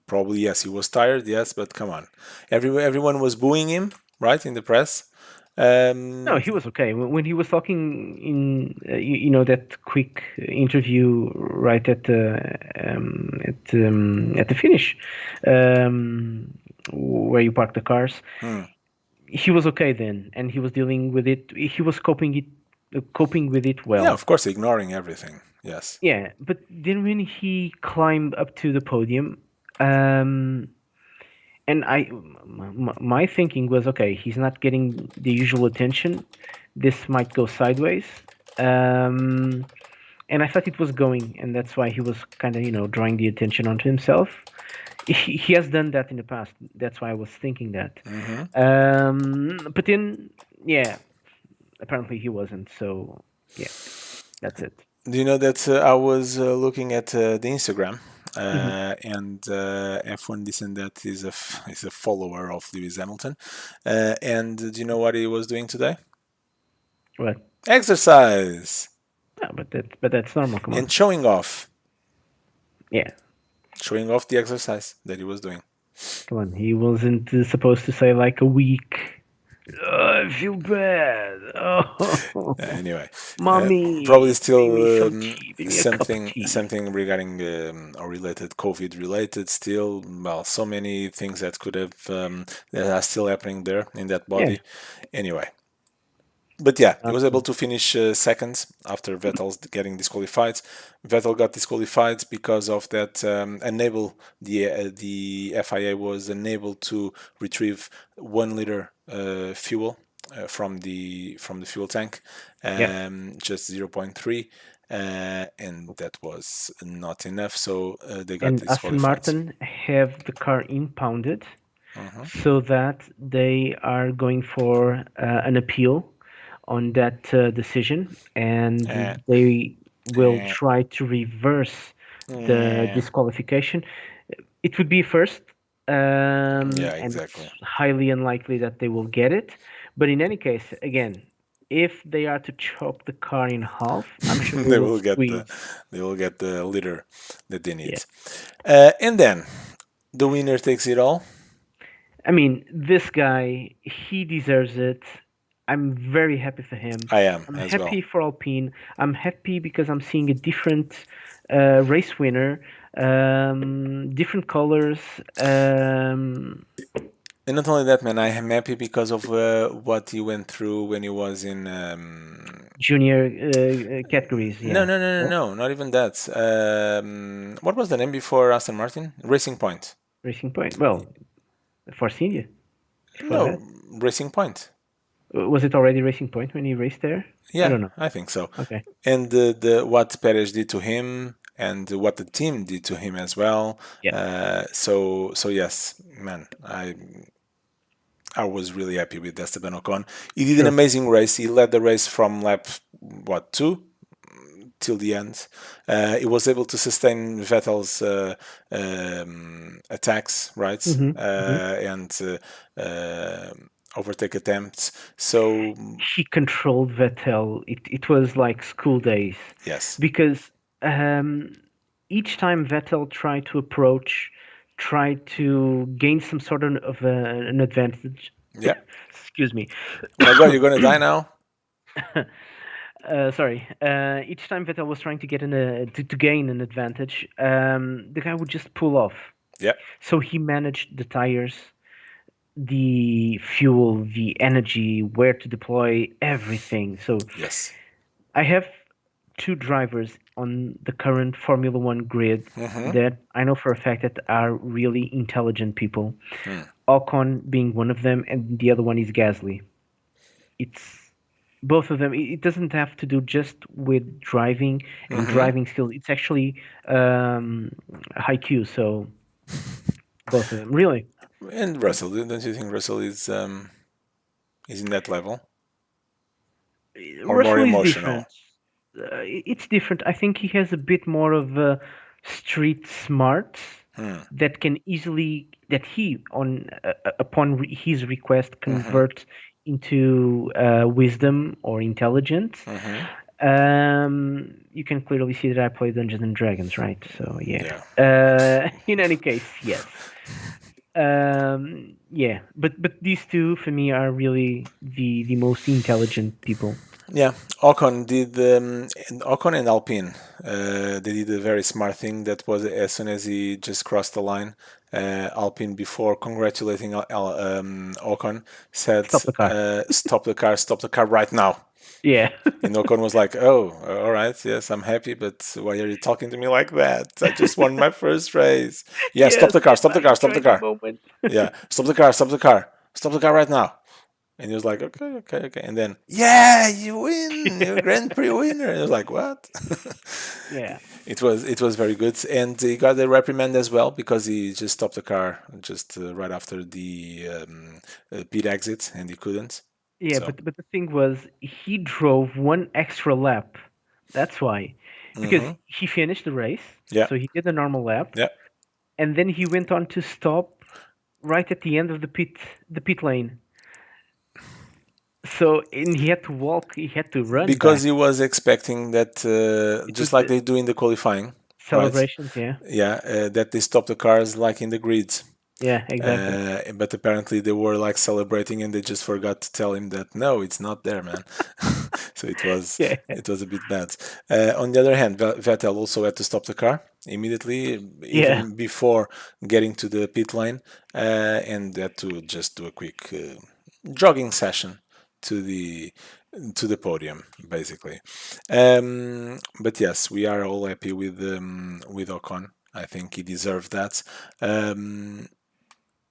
S2: Probably yes, he was tired. Yes, but come on, everyone was booing him, right, in the press.
S1: No,
S2: Um,
S1: he was okay. When he was talking in you know that quick interview right at the finish, where you park the cars,
S2: hmm,
S1: he was okay then, and he was dealing with it. He was coping with it
S2: Yeah,
S1: well.
S2: of course, ignoring everything. Yes.
S1: Yeah, but then when he climbed up to the podium, um, and my thinking was, okay, he's not getting the usual attention. This might go sideways. Um, and I thought it was going, and that's why he was kind of, drawing the attention onto himself. He has done that in the past. That's why I was thinking that.
S2: Hmm.
S1: But then, yeah, apparently he wasn't. So yeah, that's it.
S2: Do you know that I was looking at the Instagram,
S1: Hmm.
S2: and F1 this and that is a follower of Lewis Hamilton, and do you know what he was doing today?
S1: But
S2: Exercise
S1: no, but that's normal. Come on.
S2: and showing off,
S1: Yeah,
S2: the exercise that he was doing.
S1: come on. He wasn't supposed to say like a week. Oh, I feel bad. Oh,
S2: Anyway, probably
S1: mommy, bring me
S2: still
S1: some tea. Bring me a cup of tea.
S2: something regarding or related COVID related. Still, well, so many things that could have that are still happening there in that
S1: Yeah,
S2: body. Anyway, but yeah, he was able
S1: absolutely.
S2: to finish second after Vettel's getting disqualified. Vettel got disqualified because of that. Unable the FIA was unable to retrieve 1 liter fuel from the fuel tank,
S1: Yeah.
S2: just 0.3, and that was not enough. So they got
S1: And Aston
S2: disqualified.
S1: Martin have the car impounded
S2: Hmm.
S1: so that they are going for an appeal on that decision,
S2: Uh,
S1: and they will
S2: uh,
S1: try to reverse the
S2: uh,
S1: disqualification. It would be first,
S2: yeah,
S1: and
S2: exactly.
S1: it's highly unlikely that they will get it. But in any case, again, if they are to chop the car in half, I'm sure they
S2: they
S1: will
S2: will get the
S1: squeeze.
S2: liter that they
S1: Yeah.
S2: need. And then the winner takes it all.
S1: I mean, this guy, he deserves it. I'm very happy for him.
S2: I am
S1: I'm
S2: as well.
S1: happy for Alpine. I'm happy because I'm seeing a different race winner, different colors.
S2: And not only that, man, I am happy because of what he went through when he was in.
S1: Junior categories,
S2: No,
S1: yeah.
S2: no, no, no,
S1: No?
S2: no, not even that. What was the name before Aston Martin? Racing Point.
S1: Racing Point. Well, for senior, before
S2: No,
S1: that.
S2: Racing Point.
S1: Was it already Racing Point when he raced there? I
S2: Yeah,
S1: don't know.
S2: I think so.
S1: Okay.
S2: And the what Perez did to him and what the team did to him as well.
S1: Yeah.
S2: So yes, man, I was really happy with Esteban Ocon. He did an
S1: Sure.
S2: amazing race. He led the race from lap what 2 till the end. He was able to sustain Vettel's attacks, right,
S1: Hmm. Hmm.
S2: and overtake attempts. So
S1: He controlled Vettel. It was like school days
S2: yes,
S1: because um, each time Vettel tried to approach, tried to gain some sort of an advantage.
S2: yeah.
S1: Excuse me.
S2: Oh my God, you're gonna die now.
S1: Sorry. Each time Vettel was trying to get to gain an advantage, the guy would just pull off.
S2: Yeah.
S1: So he managed the tires, the fuel, the energy, where to deploy everything. So
S2: Yes.
S1: I have two drivers on the current Formula One grid
S2: Mm-hmm.
S1: that I know for a fact that are really intelligent people.
S2: Hmm.
S1: Ocon being one of them, and the other one is Gasly. It's both of them. It doesn't have to do just with driving and
S2: Mm-hmm.
S1: driving skills. It's actually high Q. So both of them, really.
S2: And Russell, don't you think Russell is in that level or more
S1: Russell is
S2: emotional?
S1: different. It's different. I think he has a bit more of a street smart
S2: Hmm.
S1: that he on upon his request
S2: Mm-hmm.
S1: convert into wisdom or intelligence.
S2: Mm-hmm.
S1: You can clearly see that I play Dungeons and Dragons, right? So yeah.
S2: Yeah.
S1: In any case, yes. Yeah, but these two for me are really the most intelligent people.
S2: Yeah, Ocon did, and Ocon and Alpine, they did a very smart thing. That was as soon as he just crossed the line, Alpine, before congratulating Ocon, said,
S1: Stop the car.
S2: stop the car right now."
S1: Yeah.
S2: And Ocon was like, "Oh, all right, yes, I'm happy, but why are you talking to me like that? I just won my first race." "Yeah, stop
S1: Yes,
S2: the car,
S1: get
S2: stop the
S1: back,
S2: car, stop the
S1: enjoy the
S2: car.
S1: moment.
S2: Yeah, stop the car, stop the car, stop the car right now." And he was like, "Okay, okay, okay." And then, "Yeah, you win, you're Grand Prix winner." And I was like, "What?"
S1: Yeah.
S2: It was very good, and he got a reprimand as well because he just stopped the car just right after the pit exit, and he couldn't.
S1: Yeah,
S2: So,
S1: but the thing was, he drove one extra lap. That's why, because
S2: hmm,
S1: he finished the race,
S2: yeah,
S1: so he did a normal lap,
S2: yeah,
S1: and then he went on to stop right at the end of the pit lane. So, and he had to walk, he had to run
S2: because
S1: back.
S2: he was expecting that,
S1: It
S2: just
S1: was
S2: like they do in the qualifying, right?
S1: celebrations, yeah.
S2: Yeah, that they stop the cars like in the grids.
S1: Yeah, exactly.
S2: But apparently they were like celebrating and they just forgot to tell him that no, it's not there, man. So it was
S1: Yeah.
S2: it was a bit bad. On the other hand, Vettel also had to stop the car immediately,
S1: Yeah.
S2: even before getting to the pit lane, and had to just do a quick jogging session to the podium, basically. But yes, we are all happy with Ocon. I think he deserved that. Um,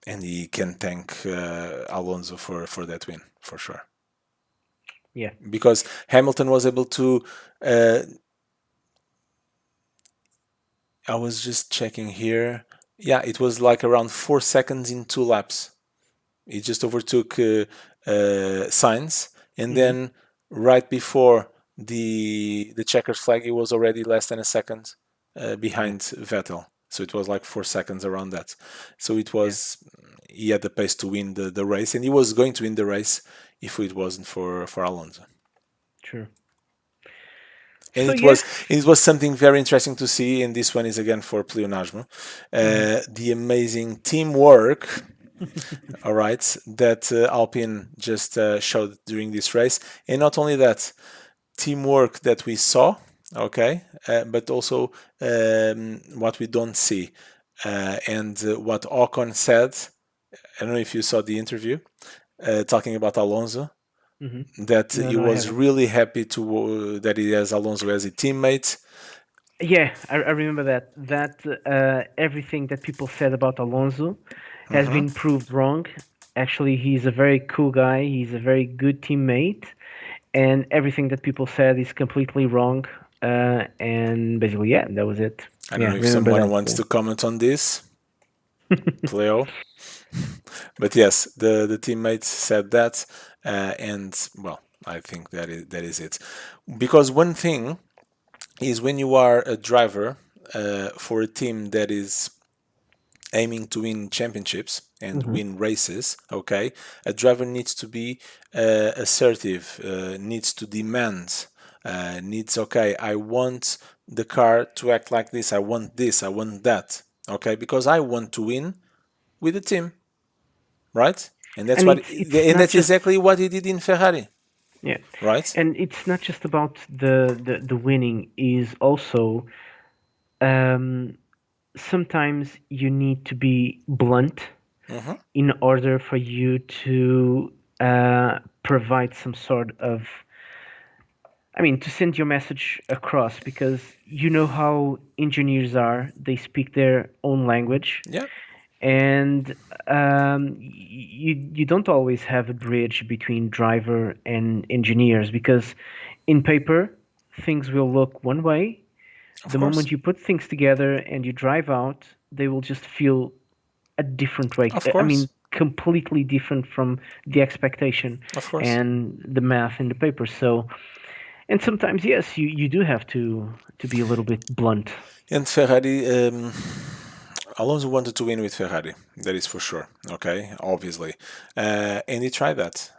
S2: and he can thank Alonso for that win for sure.
S1: Yeah.
S2: Because Hamilton was able to. Uh, I was just checking here. Yeah, it was like around 4 seconds in 2 laps. He just overtook Sainz, and
S1: Hmm.
S2: then right before the checkers flag, he was already less than a second
S1: Yeah.
S2: behind Vettel. So it was like 4 seconds around that. So it
S1: Yeah.
S2: was he had the pace to win the race, and he was going to win the race if it wasn't for Alonso.
S1: True.
S2: And
S1: So
S2: it
S1: yeah.
S2: was it was something very interesting to see. And this one is again for Pleonasmo,
S1: Hmm.
S2: the amazing teamwork, all right, that Alpine just showed during this race. And not only that, teamwork that we saw, okay, but also what we don't see. And what Ocon said, I don't know if you saw the interview talking about Alonso,
S1: Hmm.
S2: that
S1: No,
S2: he
S1: no, I
S2: was
S1: haven't.
S2: really happy that he has Alonso as a teammate.
S1: Yeah, I remember that. That everything that people said about Alonso has
S2: Hmm.
S1: been proved wrong. Actually, he's a very cool guy. He's a very good teammate, and everything that people said is completely wrong. And basically, yeah, that was it.
S2: I don't
S1: Yeah,
S2: know if
S1: remember
S2: someone
S1: that.
S2: wants to comment on this, Cleo. But yes, the teammates said that, and well, I think that is it. Because one thing is when you are a driver for a team that is aiming to win championships and
S1: Hmm.
S2: win races, okay, a driver needs to be assertive, needs to demand, needs, okay, I want the car to act like this, I want that, okay, because I want to win with the team, right? And that's
S1: And
S2: what,
S1: it's
S2: and
S1: not
S2: that's
S1: just
S2: exactly what he did in Ferrari,
S1: yeah,
S2: right?
S1: and it's not just about the winning. Is also um, sometimes you need to be blunt
S2: Hmm.
S1: in order for you to provide some sort of, I mean, to send your message across, because you know how engineers are. They speak their own language,
S2: Yeah,
S1: and you don't always have a bridge between driver and engineers, because in paper things will look one way.
S2: of
S1: The
S2: course,
S1: moment you put things together and you drive out, they will just feel a different way.
S2: of
S1: I mean,
S2: course,
S1: completely different from the expectation
S2: of course.
S1: and the math in the paper. So, and sometimes, yes, you do have to be a little bit blunt.
S2: And Ferrari, Alonso wanted to win with Ferrari. That is for sure. Okay, obviously, and he tried that.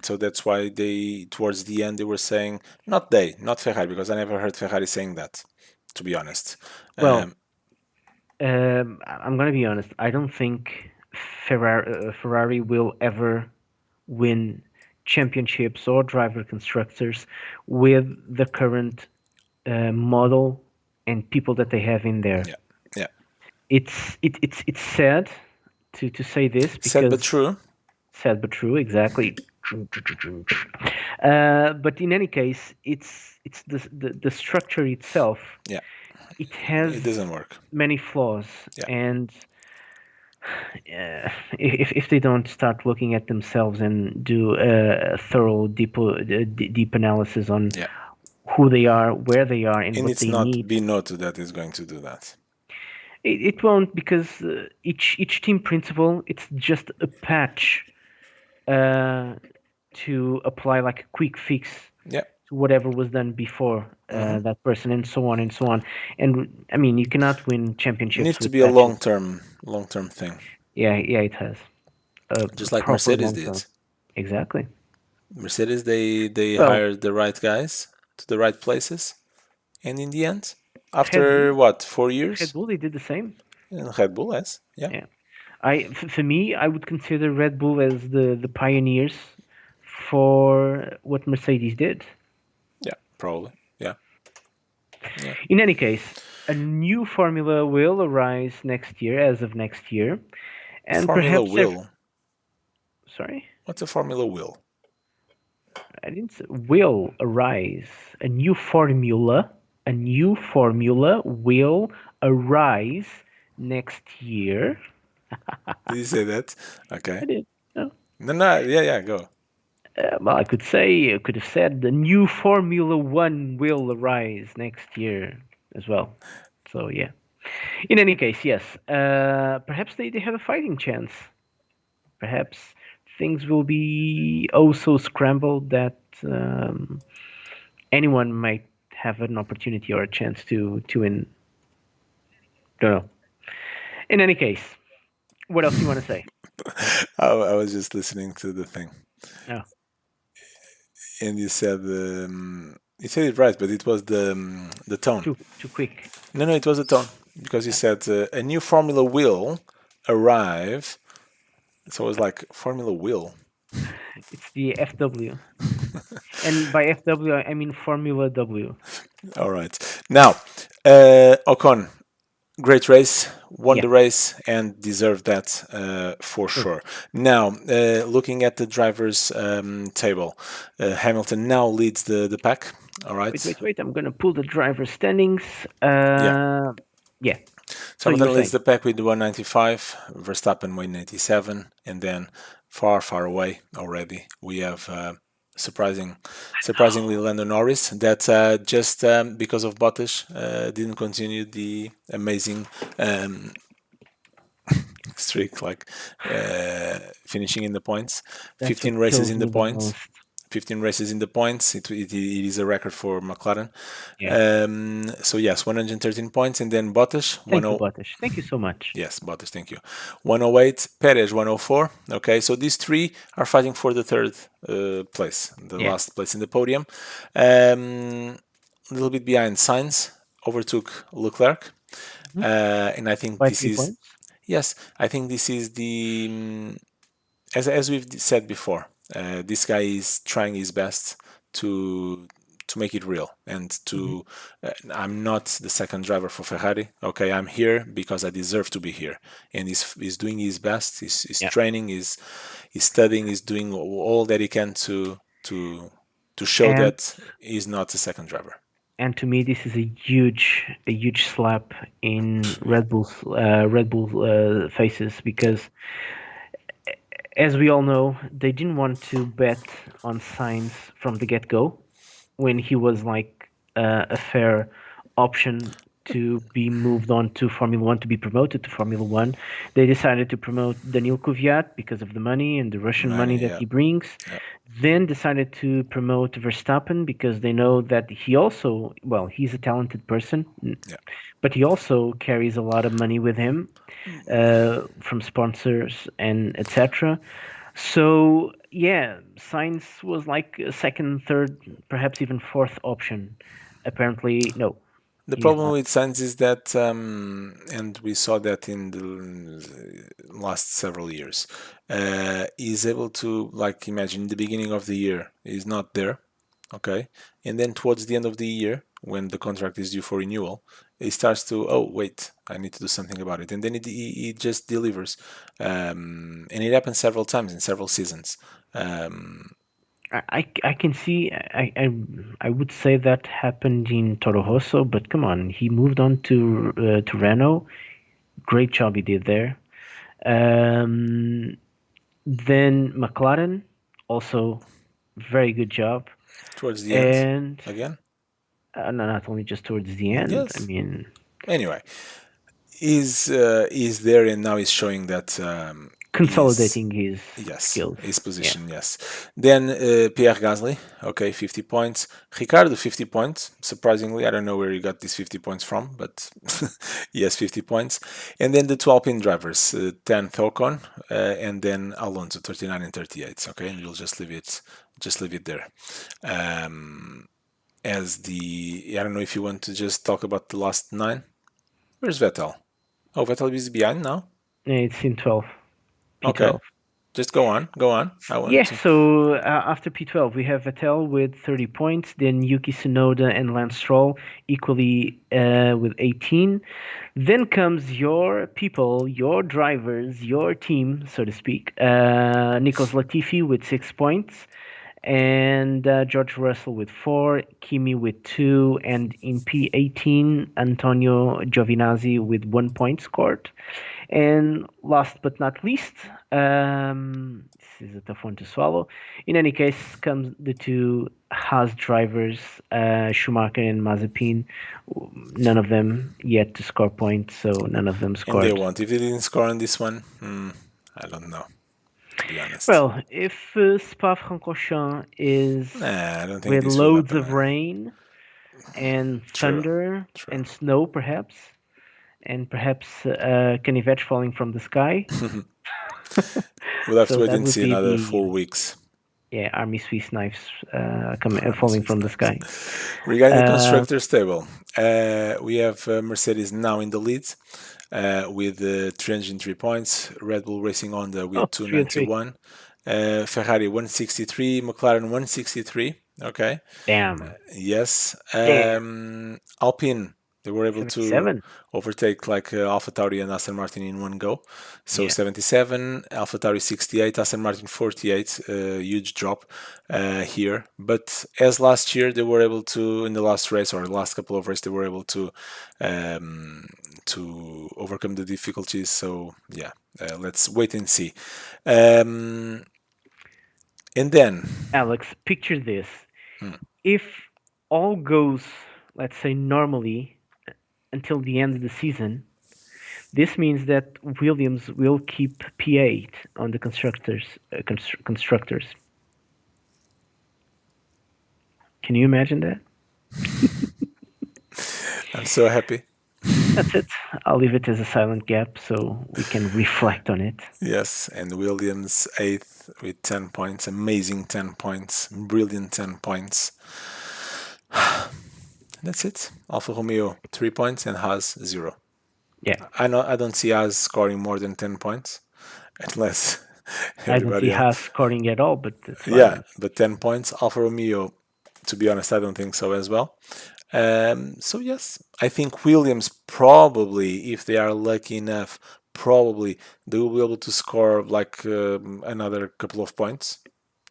S2: So that's why they, towards the end, they were saying, not Ferrari, because I never heard Ferrari saying that. To be honest,
S1: Well,
S2: um,
S1: I'm gonna be honest. I don't think Ferrari will ever win championships or driver constructors with the current model and people that they have in there.
S2: yeah, yeah,
S1: it's sad to say this
S2: Sad but
S1: because
S2: true.
S1: sad but true, exactly. But in any case, it's the structure itself.
S2: Yeah,
S1: It has
S2: it doesn't work.
S1: many flaws,
S2: Yeah,
S1: and if they don't start looking at themselves and do a thorough deep analysis on
S2: yeah.
S1: who they are, where they are, and
S2: And
S1: what
S2: it's
S1: they
S2: not
S1: need,
S2: Binotto that is going to do that.
S1: it won't, because each team principal, it's just a patch uh, to apply like a quick fix
S2: Yeah.
S1: to whatever was done before
S2: Hmm.
S1: that person, and so on and so on. And I mean, you cannot win
S2: It needs
S1: championships
S2: to
S1: with
S2: be a
S1: patches.
S2: long term thing,
S1: Yeah, yeah, it has a
S2: just like
S1: proper
S2: Mercedes
S1: long
S2: did.
S1: term. Exactly.
S2: Mercedes, they
S1: Well,
S2: hired the right guys to the right places, and in the end,
S1: Red
S2: after
S1: Bull,
S2: what, 4 years,
S1: Red Bull, they did the same.
S2: Red Bull has, yeah,
S1: Yeah, for me, I would consider Red Bull as the pioneers for what Mercedes did.
S2: yeah, probably, yeah, yeah.
S1: In any case, a new formula will arise next year, as of next year, and
S2: Formula
S1: perhaps
S2: will.
S1: sorry,
S2: What's a Formula will?
S1: I didn't say will arise. A new formula, a new formula will arise next year.
S2: Did you say that? Okay.
S1: I did. No.
S2: No, no, yeah, yeah, go.
S1: Well, I could have said the new Formula One will arise next year as well. So yeah. In any case, yes. Perhaps they have a fighting chance. Perhaps things will be oh so scrambled that anyone might have an opportunity or a chance to win. Don't know. In any case, what else do you want to say?
S2: I was just listening to the thing,
S1: No,
S2: and you said it right, but it was the tone.
S1: too quick.
S2: No, no, it was the tone because you
S1: Yeah.
S2: said a new formula will arrive. So it was like Formula will.
S1: It's the FW, and by FW I mean Formula W.
S2: All right. Now, Ocon, great race, won
S1: Yeah,
S2: the race, and deserved that for
S1: true.
S2: sure. Now, looking at the drivers' table, Hamilton now leads the pack. All
S1: Wait,
S2: right.
S1: wait, wait. I'm gonna pull the driver standings.
S2: Yeah.
S1: Yeah.
S2: So
S1: So you were
S2: Hamilton leads
S1: saying
S2: the pack with 195, Verstappen 187, and then far, far away already we have surprisingly Lando Norris that just because of Bottas didn't continue the amazing um, streak, like finishing in the points,
S1: that's what
S2: 15 races
S1: kills
S2: in the
S1: me the
S2: points.
S1: most.
S2: 15 races in the points. It is a record for McLaren.
S1: Yeah.
S2: So yes, 113 points, and then Bottas
S1: Thank you,
S2: 10.
S1: Bottas. Thank you so much.
S2: Yes, Bottas, thank you. 108, Perez 104. Okay, so these three are fighting for the third place, the
S1: Yeah.
S2: last place in the podium. A little bit behind, Sainz overtook Leclerc,
S1: Hmm.
S2: and I think
S1: By
S2: this
S1: three
S2: is
S1: points.
S2: yes, I think this is as we've said before, this guy is trying his best to to make it real and
S1: Hmm.
S2: to I'm not the second driver for Ferrari. Okay, I'm here because I deserve to be here, and he's doing his best. He's
S1: Yeah.
S2: training, he's studying, he's doing all that he can to show
S1: And
S2: that he's not a second driver.
S1: and to me, this is a huge slap in
S2: Yeah,
S1: Red Bull faces, because as we all know, they didn't want to bet on Sainz from the get go when he was like a fair option to be moved on to Formula One, to be promoted to Formula One. They decided to promote Daniil Kvyat because of the money and the Russian money
S2: money.
S1: that
S2: Yeah,
S1: he brings.
S2: yeah,
S1: Then decided to promote Verstappen because they know that he also, well, he's a talented person,
S2: yeah.
S1: but he also carries a lot of money with him from sponsors and etc. So yeah, Science was like a second, third, perhaps even fourth option. Apparently, no,
S2: The
S1: he's
S2: problem
S1: not.
S2: with science is that, and we saw that in the last several years, he's able to, like, imagine the beginning of the year, he's not there. okay, and then towards the end of the year, when the contract is due for renewal, it starts to, oh wait, I need to do something about it, and then it just delivers, and it happens several times in several seasons. Um,
S1: I can see I would say that happened in Toro Rosso, but come on, he moved on to Renault. Great job he did there. Um, then McLaren, also very good job.
S2: Towards the end,
S1: And
S2: again,
S1: no, not only just towards the end. I
S2: yes.
S1: mean,
S2: Anyway, is there, and now is showing that is
S1: consolidating his
S2: yes,
S1: skills.
S2: his
S1: Yeah.
S2: position, yes. Then Pierre Gasly, okay, 50 points. Ricardo, 50 points. Surprisingly, I don't know where he got these 50 points from, but yes, 50 points. And then the two Alpine drivers, 10th Ocon, and then Alonso, 39 and 38. Okay, and we'll just leave it there. Um, as the, I don't know if you want to just talk about the last nine. Where's Vettel? Oh, Vettel is behind now.
S1: It's in 12,
S2: Okay,
S1: P12.
S2: just go on, go on. I want
S1: Yeah,
S2: to.
S1: so after P12, we have Vettel with 30 points, then Yuki Tsunoda and Lance Stroll equally with 18. Then comes your people, your drivers, your team, so to speak. Nicholas Latifi with 6 points, and George Russell with 4, Kimi with 2, and in P18, Antonio Giovinazzi with 1 point scored. And last but not least, this is a tough one to swallow. In any case, comes the two Haas drivers, Schumacher and Mazepin. None of them yet to score points, so none of them
S2: And they
S1: scored.
S2: won't. If they didn't score on this one, I don't know, to be honest.
S1: Well, if Spa-Francorchamps is
S2: Nah, I don't think
S1: with
S2: this will
S1: loads
S2: happen,
S1: of
S2: man.
S1: rain and
S2: True,
S1: thunder
S2: true.
S1: and snow, perhaps, and perhaps Canivete falling from the sky.
S2: We'll have to
S1: So
S2: wait
S1: that
S2: and
S1: would
S2: see
S1: be
S2: another
S1: the
S2: 4 weeks.
S1: yeah Army Swiss knives
S2: Army
S1: falling
S2: Swiss
S1: from the
S2: knives.
S1: sky.
S2: Regarding the
S1: Uh,
S2: constructors table, we have Mercedes now in the lead with 303 points. Red Bull Racing Honda
S1: oh,
S2: with
S1: 303.
S2: 291. Ferrari 163. McLaren 163. Okay.
S1: Damn.
S2: Yes.
S1: Damn.
S2: Alpine, they were able to
S1: 77.
S2: overtake like AlphaTauri and Aston Martin in one go. So
S1: Yeah.
S2: 77, AlphaTauri 68, Aston Martin 48. Huge drop here. But as last year, they were able to, in the last race or the last couple of races, they were able um, to overcome the difficulties. So yeah, let's wait and see. Um, and then,
S1: Alex, picture this.
S2: hmm,
S1: If all goes, let's say, normally until the end of the season, this means that Williams will keep P8 on the constructors. Can you imagine that?
S2: I'm so happy.
S1: That's it. I'll leave it as a silent gap so we can reflect on it.
S2: Yes, and Williams eighth with 10 points. Amazing 10 points. Brilliant 10 points. That's it. Alfa Romeo 3 points and Haas 0.
S1: Yeah,
S2: I don't see Haas scoring more than 10 points unless
S1: I don't see
S2: everybody else.
S1: Haas scoring at all, but that's
S2: Yeah,
S1: fine.
S2: but 10 points. Alfa Romeo, to be honest, I don't think so as well. So yes, I think Williams probably, if they are lucky enough, probably they will be able to score like another couple of points.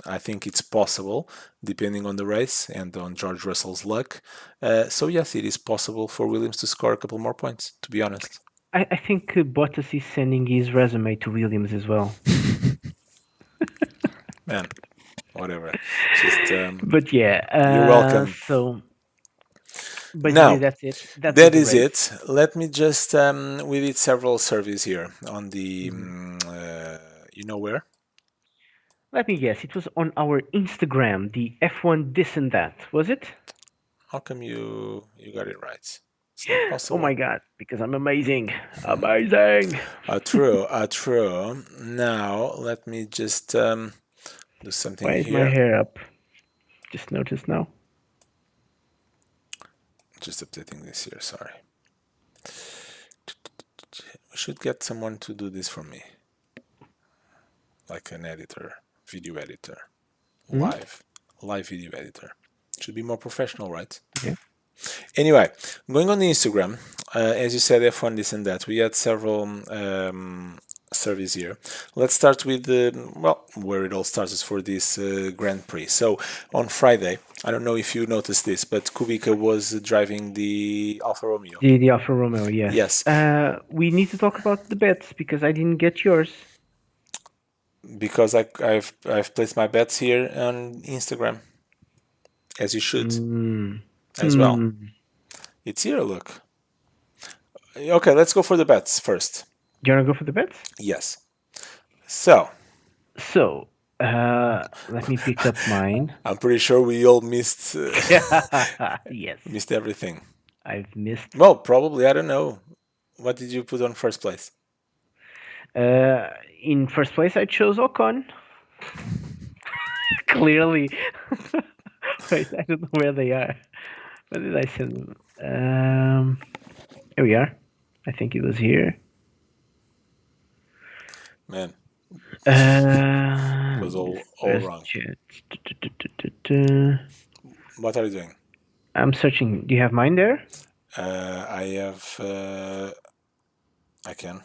S2: I think it's possible, depending on the race and on George Russell's luck. So yes, it is possible for Williams to score a couple more points. To be honest,
S1: I think Bottas is sending his resume to Williams as well.
S2: man, whatever. Just
S1: But yeah,
S2: you're welcome.
S1: so basically
S2: Now
S1: that's it. That was
S2: that
S1: the
S2: is
S1: race.
S2: it. Let me just we did several surveys here on the
S1: Mhm.
S2: you know where.
S1: Let me guess. It was on our Instagram, the F1 this and that, was it?
S2: How come you got it right? It's not
S1: Oh my
S2: possible.
S1: god, because I'm amazing. Amazing.
S2: True, true. Now let me just do something
S1: Why is my
S2: here.
S1: hair up? Just noticed now.
S2: Just updating this here. Sorry. We should get someone to do this for me, like an editor, video editor,
S1: Hmm?
S2: live video editor. Should be more professional, right?
S1: Yeah.
S2: Anyway, going on the Instagram, as you said, F1 this and that. We had several surveys here. Let's start with well, where it all starts is for this Grand Prix. So on Friday, I don't know if you noticed this, but Kubica was driving the Alfa Romeo.
S1: The Alfa Romeo, yes.
S2: Yes.
S1: We need to talk about the bets because I didn't get yours.
S2: Because I've placed my bets here on Instagram, as you should as well. It's here. Look. Okay, let's go for the bets first.
S1: Do you want to go for the bets?
S2: Yes. So
S1: So, let me pick up mine.
S2: I'm pretty sure we all missed
S1: Yes,
S2: missed everything.
S1: I've missed.
S2: Well, probably I don't know. What did you put on first place?
S1: In first place, I chose Ocon. Clearly. Wait, I don't know where they are. Where did I send them? Here we are. I think it was here.
S2: Man,
S1: Uh,
S2: it was all
S1: first
S2: wrong.
S1: chat.
S2: What are you doing?
S1: I'm searching. Do you have mine there?
S2: I have. I can.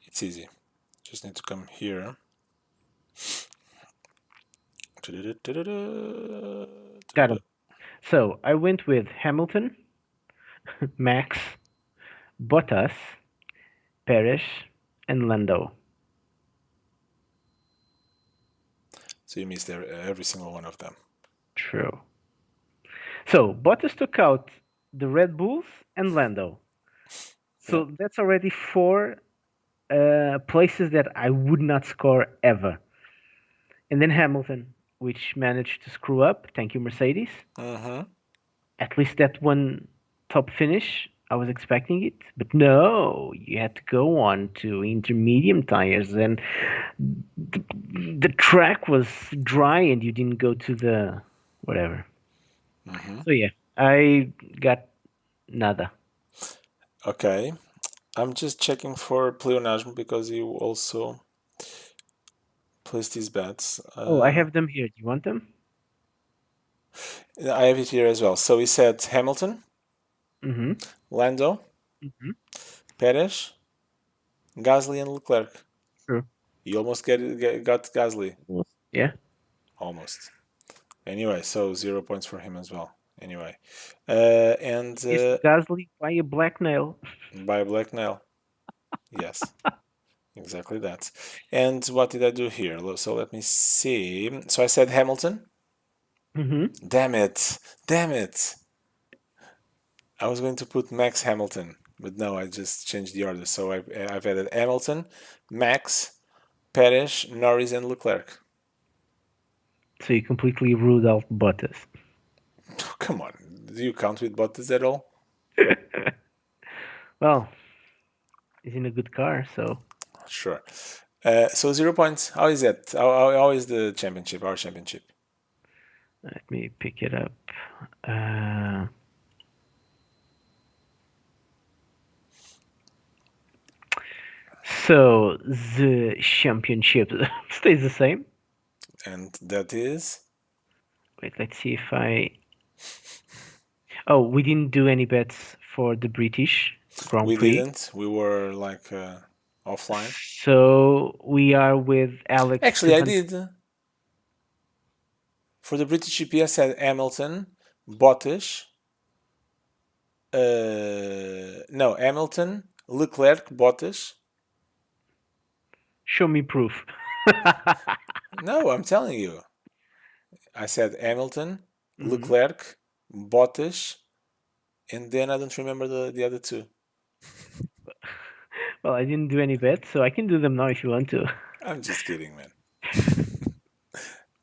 S2: It's easy. Just need to come here.
S1: Got him. So I went with Hamilton, Max, Bottas, Perez, and Lando.
S2: So you missed every single one of them.
S1: True. So Bottas took out the Red Bulls and Lando. So
S2: Yeah.
S1: that's already 4 places that I would not score ever. And then Hamilton, which managed to screw up. Thank you, Mercedes. At least that one top finish, I was expecting it. But no, you had to go on to intermediate tires. And the track was dry and you didn't go to the whatever. So yeah, I got nada.
S2: Okay. I'm just checking for pleonasm because you also placed these bets.
S1: Oh, I have them here. Do you want them?
S2: I have it here as well. So we said Hamilton, Lando, Perez, Gasly, and Leclerc.
S1: True.
S2: You almost got Gasly.
S1: Yeah.
S2: Almost. Anyway, so 0 points for him as well. Anyway, and
S1: Missed Gasly by a black nail.
S2: by a black nail. Yes, exactly that. And what did I do here? So let me see. So I said Hamilton. Damn it! Damn it! I was going to put Max Hamilton, but no, I just changed the order. So I've added Hamilton, Max, Perez, Norris, and Leclerc.
S1: So you completely ruled out Bottas.
S2: Oh, come on, do you count with Bottas at all?
S1: Well, he's in a good car, so.
S2: Sure. So 0 points. How is that? How is the championship? Our championship?
S1: Let me pick it up. So the championship stays the same.
S2: And that is?
S1: Wait, let's see if I. Oh, we didn't do any bets for the British Grand
S2: We
S1: Prix.
S2: didn't. We were like offline.
S1: So we are with Alex.
S2: Actually, I did. For the British GP, I said Hamilton, Bottas. No, Hamilton, Leclerc, Bottas.
S1: Show me proof.
S2: No, I'm telling you. I said Hamilton, Leclerc, Bottas, and then I don't remember the other two.
S1: Well, I didn't do any bets, so I can do them now if you want to.
S2: I'm just kidding, man.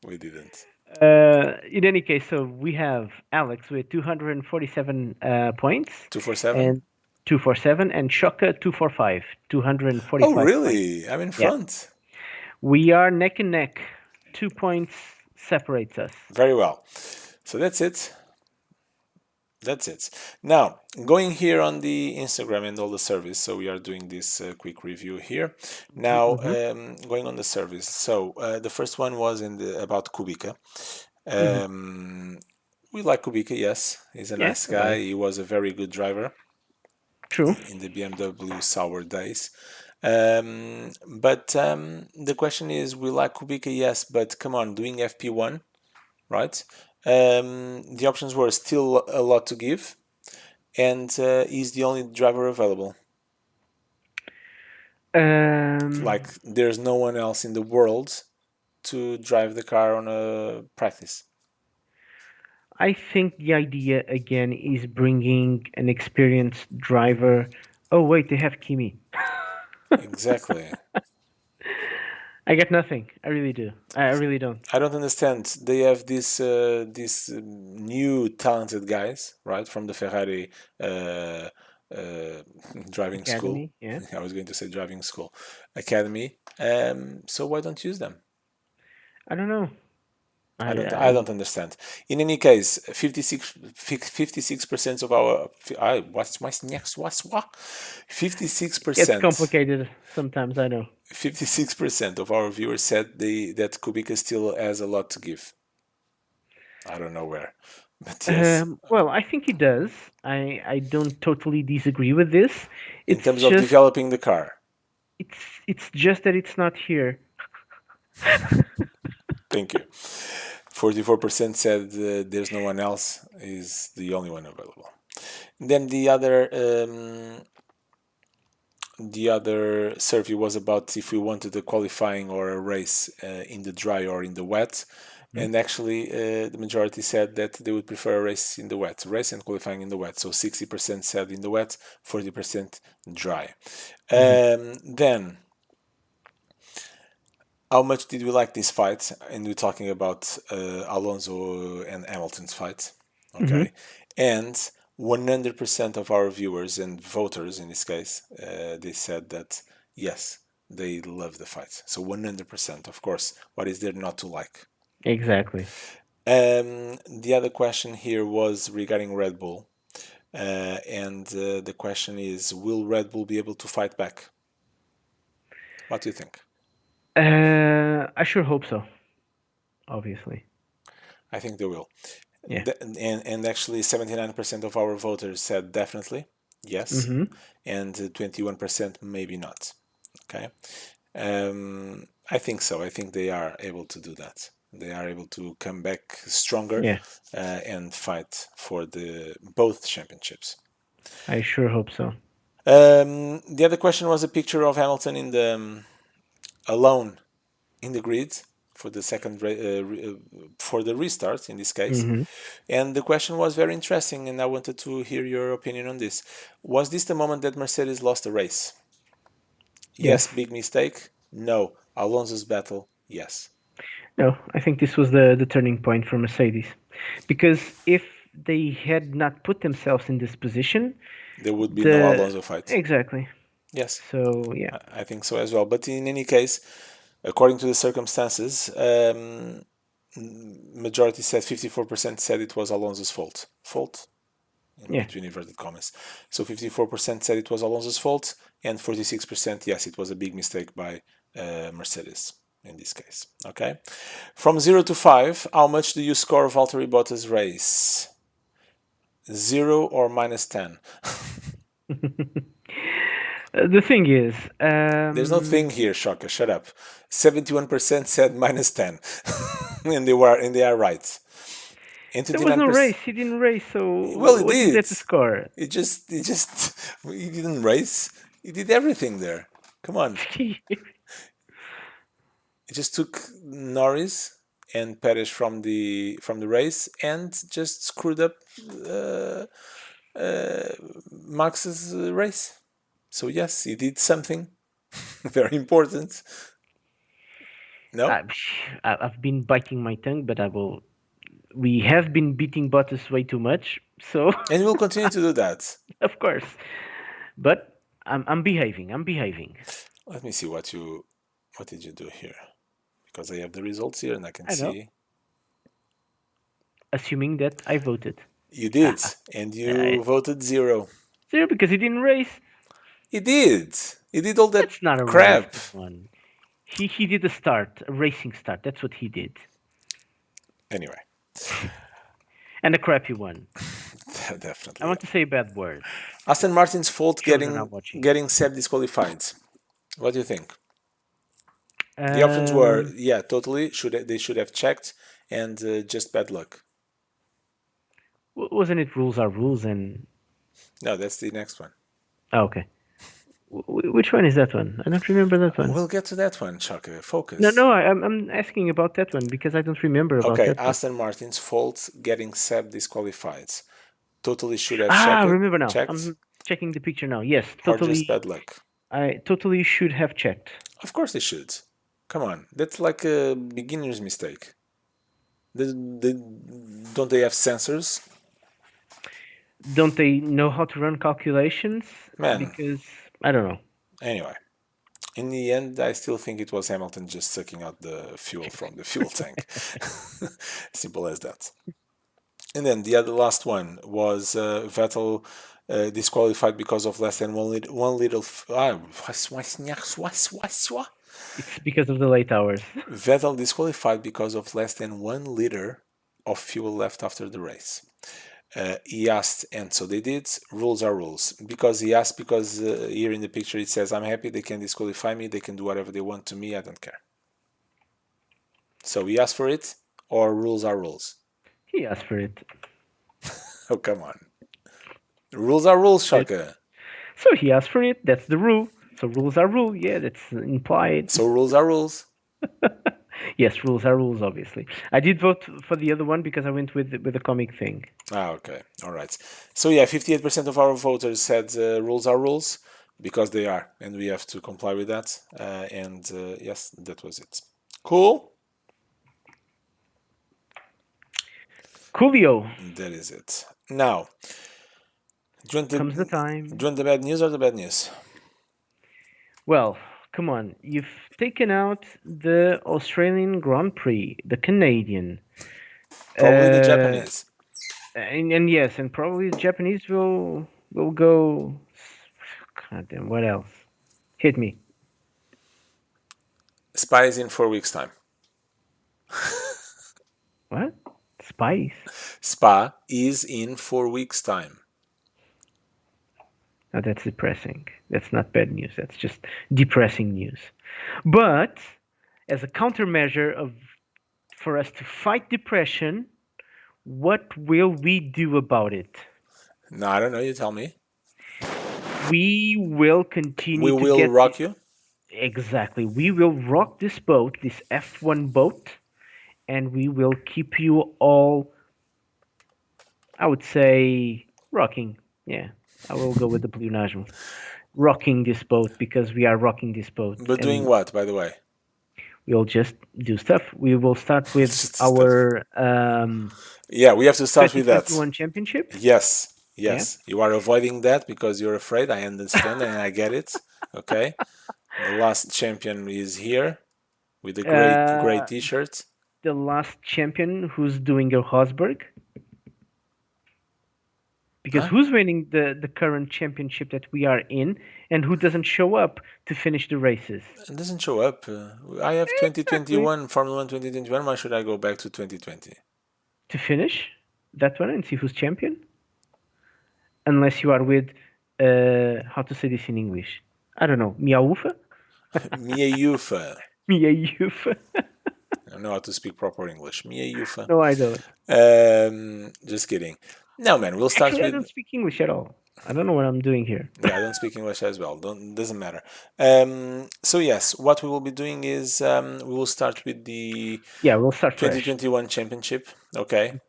S2: We didn't.
S1: In any case, so we have Alex with 247 points.
S2: 247?
S1: And 247, and Shoka 245. 245
S2: Oh, really?
S1: points.
S2: I'm in front.
S1: We are neck and neck. 2 points separates us.
S2: Very well. So that's it. That's it. Now, going here on the Instagram and all the service, so we are doing this quick review here. Now,
S1: Mm-hmm.
S2: going on the service. So the first one was about Kubica.
S1: Mm-hmm.
S2: Um, we like Kubica, yes. He's a
S1: Yeah,
S2: nice guy. He was a very good driver
S1: true.
S2: in the BMW sour days. But the question is, we like Kubica, yes, but come on, doing FP1, right? The options were still a lot to give, and he's the only driver available.
S1: Um,
S2: Like, there's no one else in the world to drive the car on a practice.
S1: I think the idea again is bringing an experienced driver. Oh wait, they have Kimi.
S2: Exactly.
S1: I get nothing. I really do. I really don't.
S2: I don't understand. They have these new talented guys, right, from the Ferrari uh, uh, driving school.
S1: Academy, yeah.
S2: I was going to say driving school academy. So why don't use them?
S1: I don't know.
S2: I don't understand. In any case, 56% of our what's my next what's what?
S1: It gets
S2: 56%
S1: complicated sometimes. I know.
S2: 56% of our viewers said that Kubica still has a lot to give. I don't know where, but yes,
S1: Well, I think he does. I don't totally disagree with this.
S2: in
S1: It's
S2: terms of
S1: just
S2: developing the car.
S1: it's just that it's not here.
S2: Thank you. 44% said there's no one else, is the only one available. Then the other survey was about if we wanted a qualifying or a race in the dry or in the wet.
S1: Mhm.
S2: And actually, the majority said that they would prefer a race in the wet, race and qualifying in the wet. So 60% said in the wet, 40% dry.
S1: Mhm.
S2: Then, how much did we like this fight? And we're talking about Alonso and Hamilton's fight.
S1: Mhm.
S2: Okay. And 100% of our viewers and voters in this case, they said that yes, they love the fight. So 100%, of course. What is there not to like?
S1: Exactly.
S2: The other question here was regarding Red Bull. And the question is, will Red Bull be able to fight back? What do you think?
S1: I sure hope so. Obviously.
S2: I think they will.
S1: Yeah.
S2: And actually 79% of our voters said definitely yes,
S1: Mhm.
S2: and 21% maybe not. Okay. I think so. I think they are able to do that. They are able to come back stronger
S1: Yeah.
S2: and fight for the both championships.
S1: I sure hope so.
S2: The other question was a picture of Hamilton in the alone in the grid for the for the restart in this case.
S1: Mhm.
S2: And the question was very interesting, and I wanted to hear your opinion on this. Was this the moment that Mercedes lost the race?
S1: Yes.
S2: Yes, big mistake. No, Alonso's battle. Yes,
S1: No, I think this was the turning point for Mercedes, because if they had not put themselves in this position,
S2: there would be no
S1: the
S2: Alonso fight.
S1: exactly.
S2: Yes,
S1: So yeah.
S2: I think so as well. But in any case, according to the circumstances, majority said 54% said it was Alonso's fault. Fault in
S1: Yeah.
S2: between inverted commas. So 54% said it was Alonso's fault, and 46% yes, it was a big mistake by Mercedes in this case. Okay, from 0 to 5, how much do you score Valtteri Bottas' race? 0 or -10?
S1: The thing is,
S2: There's no thing here, Shaka. Shut up. 71% said -10, and they are right. And
S1: there was no
S2: 29%.
S1: race. He didn't race, so
S2: Well, he
S1: what is there
S2: did.
S1: to score?
S2: He didn't race. He did everything there. Come on. He just took Norris and Perez from the race and just screwed up uh, uh, Max's race. So yes, he did something very important. No,
S1: I, I've been biting my tongue, but I will. We have been beating Bottas way too much, so
S2: and we'll continue to do that.
S1: of course. But I'm behaving. I'm behaving.
S2: Let me see what did you do here, because I have the results here and I can
S1: I know.
S2: see.
S1: Assuming that I voted.
S2: You did, and
S1: Uh,
S2: you voted 0.
S1: Zero because he didn't race.
S2: He did. He did all that
S1: That's not a race.
S2: crap.
S1: Come on. He did a start, a racing start. That's what he did,
S2: Anyway,
S1: and a crappy one. I
S2: definitely.
S1: want to say a bad word.
S2: Aston Martin's fault
S1: Children are
S2: getting
S1: watching.
S2: getting Seb disqualified. What do you think? The options were,
S1: Um,
S2: yeah, totally. They should have checked, and just bad luck.
S1: wasn't it rules are rules and
S2: No, that's the next one.
S1: oh, okay. Which one is that one? I don't remember that one.
S2: We'll get to that one, Chaka.
S1: No,
S2: Focus.
S1: no, I'm asking about that one because I don't remember about
S2: Okay,
S1: that one.
S2: Aston Martin's fault getting Seb disqualified. Totally should have
S1: Ah,
S2: checked,
S1: remember now.
S2: checked,
S1: I'm checking the picture now. Yes,
S2: or just
S1: totally.
S2: bad luck.
S1: I totally should have checked.
S2: Of course they should. Come on, that's like a beginner's mistake. Don't they have sensors?
S1: Don't they know how to run calculations?
S2: Man,
S1: Because I don't know.
S2: anyway. In the end, I still think it was Hamilton just sucking out the fuel from the fuel tank. Simple as that. And then the other last one was Vettel disqualified because of less than one little.
S1: It's because of the late hours.
S2: Vettel disqualified because of less than 1 liter of fuel left after the race. He asked, and so they did. Rules are rules. Because he asked, because here in the picture it says, I'm happy they can disqualify me, they can do whatever they want to me, I don't care. So he asked for it, or rules are rules.
S1: He asked for it.
S2: Oh, come on. Rules are rules, Shaka.
S1: So he asked for it. That's the rule. So rules are rule. Yeah, that's implied.
S2: So rules are rules.
S1: Yes, rules are rules. Obviously, I did vote for the other one because I went with the comic thing.
S2: Ah, okay. All right. So yeah, 58% of our voters said rules are rules because they are, and we have to comply with that. And yes, that was it. Cool.
S1: Coolio.
S2: That is it. Now, do you want
S1: Comes the
S2: the,
S1: time.
S2: do you want the bad news or the bad news?
S1: Well, come on. You've taken out the Australian Grand Prix, the Canadian.
S2: Probably the
S1: Uh,
S2: Japanese.
S1: and yes, and probably the Japanese will go. God damn, what else? Hit me.
S2: Spa is in 4 weeks' time.
S1: What? Spice?
S2: Spa is in 4 weeks' time.
S1: Now that's depressing. That's not bad news. That's just depressing news. But as a countermeasure of for us to fight depression, what will we do about it?
S2: No, I don't know. You tell me.
S1: We will
S2: We
S1: continue to
S2: will
S1: get
S2: rock you.
S1: exactly. We will rock this boat, this F1 boat, and we will keep you all, I would say, rocking. Yeah, I will go with the pleonasm. Rocking this boat because we are rocking this boat,
S2: But doing
S1: and
S2: what, by the way?
S1: we'll just do stuff. We will start with
S2: Just stuff.
S1: our
S2: Yeah, we have to start with that.
S1: 2021 championship.
S2: Yes,
S1: Yeah.
S2: yes. You are avoiding that because you're afraid. I understand and I get it. Okay. The last champion is here with a great
S1: uh,
S2: t-shirt.
S1: the last champion who's doing a Hosberg. Because
S2: Huh?
S1: who's winning the current championship that we are in, and who doesn't show up to finish the races?
S2: It doesn't show up. I have
S1: Exactly.
S2: 2021, Formula 1 2021. Why should I go back to 2020?
S1: To finish that one and see who's champion. Unless you are with, how to say this in English? I don't know. Miaufa?
S2: Mia Yufa.
S1: Miaufa?
S2: I don't know how to speak proper English. Mia Yufa.
S1: No, I don't.
S2: Just kidding. No, man, we'll start
S1: Actually, I
S2: with.
S1: don't speak English at all. I don't know what I'm doing here.
S2: Yeah, I don't speak English as well. Don't Doesn't matter. So yes, what we will be doing is we will start with the
S1: Yeah, we'll start fresh.
S2: 2021 championship. Okay.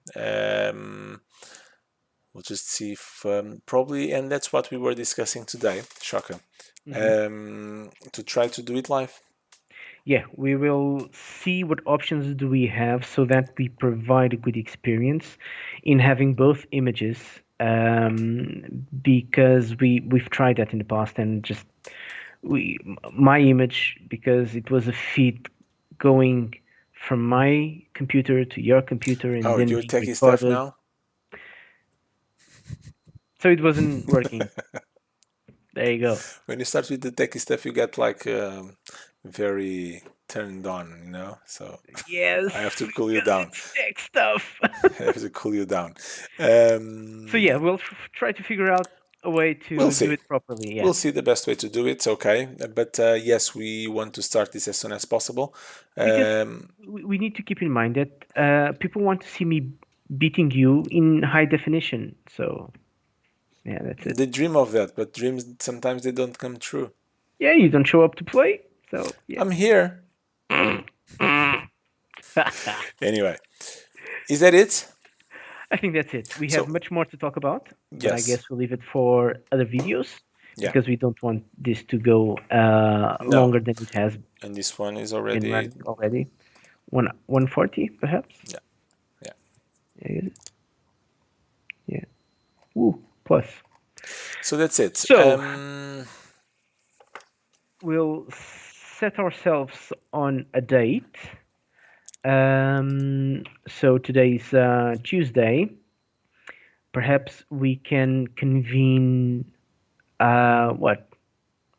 S2: We'll just see if probably, and that's what we were discussing today, Shaka. To try to do it live.
S1: Yeah, we will see what options do we have so that we provide a good experience in having both images, because we've tried that in the past and just we my image, because it was a feed going from my computer to your computer and
S2: Oh,
S1: then
S2: you're
S1: being
S2: techie stuff
S1: recorded.
S2: now.
S1: So it wasn't working. There you go.
S2: When you start with the techie stuff, you get like very turned on, you know. So
S1: Yes,
S2: I have to cool you
S1: because
S2: down.
S1: it's tech stuff.
S2: I have to cool you down.
S1: So yeah, we'll try to figure out a way
S2: We'll
S1: to do
S2: see.
S1: it properly. Yeah,
S2: We'll see the best way to do it. Okay, but yes, we want to start this as soon as possible.
S1: because
S2: Um,
S1: we need to keep in mind that people want to see me beating you in high definition. So yeah, that's it.
S2: they dream of that, but dreams sometimes they don't come true.
S1: Yeah, you don't show up to play. So yeah.
S2: I'm here
S1: I
S2: anyway. Is that it?
S1: think that's it. We have
S2: So
S1: much more to talk about, but I
S2: yes,
S1: guess we'll leave it for other videos
S2: yeah,
S1: because we don't want this to go
S2: no,
S1: longer than it has
S2: and this one is
S1: been
S2: already
S1: running already. 140 perhaps.
S2: yeah, yeah.
S1: Yeah. Yeah. Ooh, plus.
S2: So that's it.
S1: So we'll set ourselves on a date. So today's Tuesday. Perhaps we can convene. What,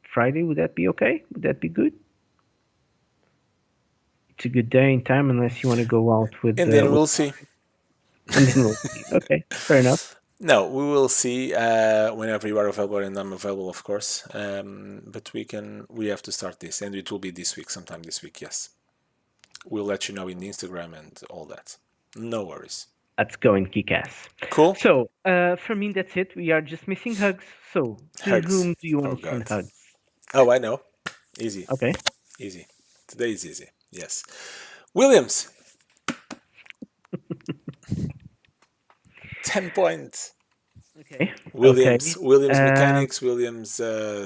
S1: Friday? Would that be okay? Would that be good? It's a good day and time, unless you want to go out
S2: and then
S1: with
S2: we'll
S1: a
S2: see.
S1: guy, and then we'll see. Okay, fair enough.
S2: No, we will see whenever you are available and I'm available, of course. But we have to start this, and it will be this week, sometime this week. Yes, we'll let you know in the Instagram and all that. No worries.
S1: Let's go and kick ass.
S2: Cool.
S1: So, for me, that's it. We are just missing hugs. So, to
S2: Hugs.
S1: whom do you
S2: Oh
S1: want to send
S2: God.
S1: hugs?
S2: Oh, I know. Easy,
S1: Okay.
S2: easy. Today is easy. Yes. Williams. 10 points.
S1: Okay.
S2: Williams,
S1: Okay.
S2: Williams
S1: Um,
S2: mechanics, Williams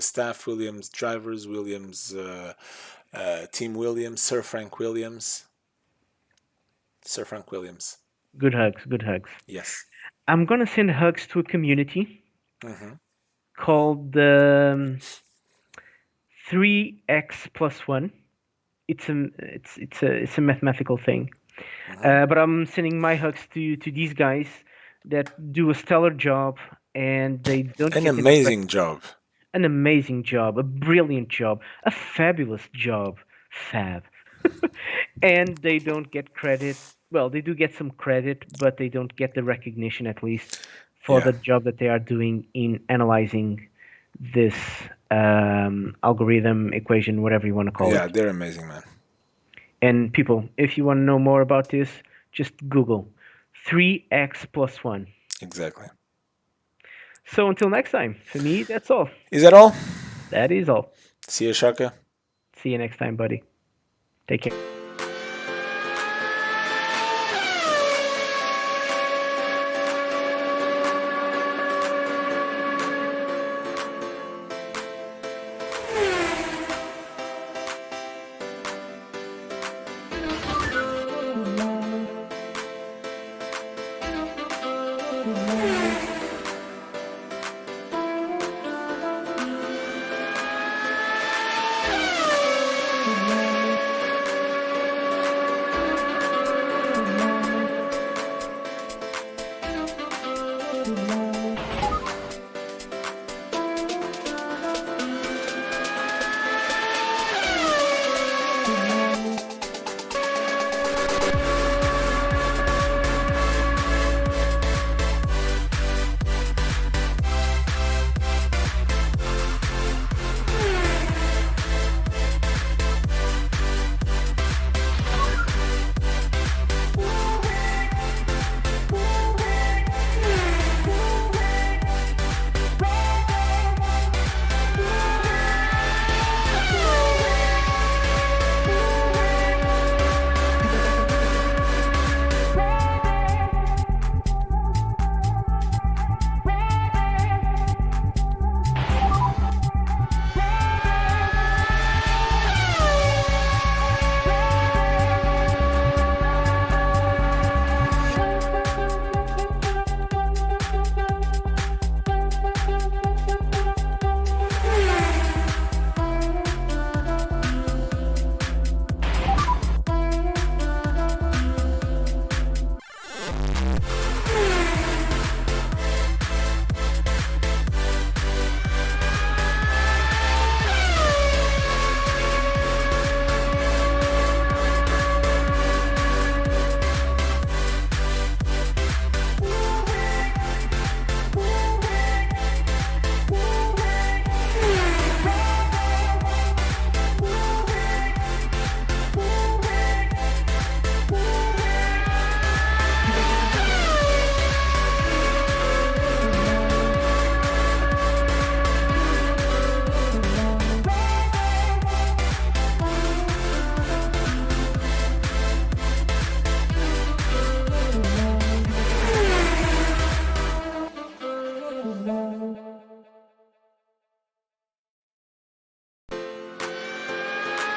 S2: staff, Williams drivers, Williams team Williams, Sir Frank Williams, Sir Frank Williams.
S1: good hugs. Good hugs.
S2: Yes.
S1: I'm gonna send hugs to a community
S2: Hmm.
S1: called 3x plus one. It's a mathematical thing. But I'm sending my hugs to these guys that do a stellar job, and they don't
S2: An
S1: get enough
S2: amazing job.
S1: an amazing job, a brilliant job, a fabulous job, fab. And they don't get credit. Well, they do get some credit, but they don't get the recognition, at least, for
S2: Yeah.
S1: the job that they are doing in analyzing this algorithm, equation, whatever you want to call
S2: Yeah,
S1: it.
S2: they're amazing, man.
S1: And people, if you want to know more about this, just Google 3x plus 1.
S2: Exactly.
S1: So until next time, for me, that's all.
S2: Is that all?
S1: That is all.
S2: See you, Shaka.
S1: See you next time, buddy. Take care.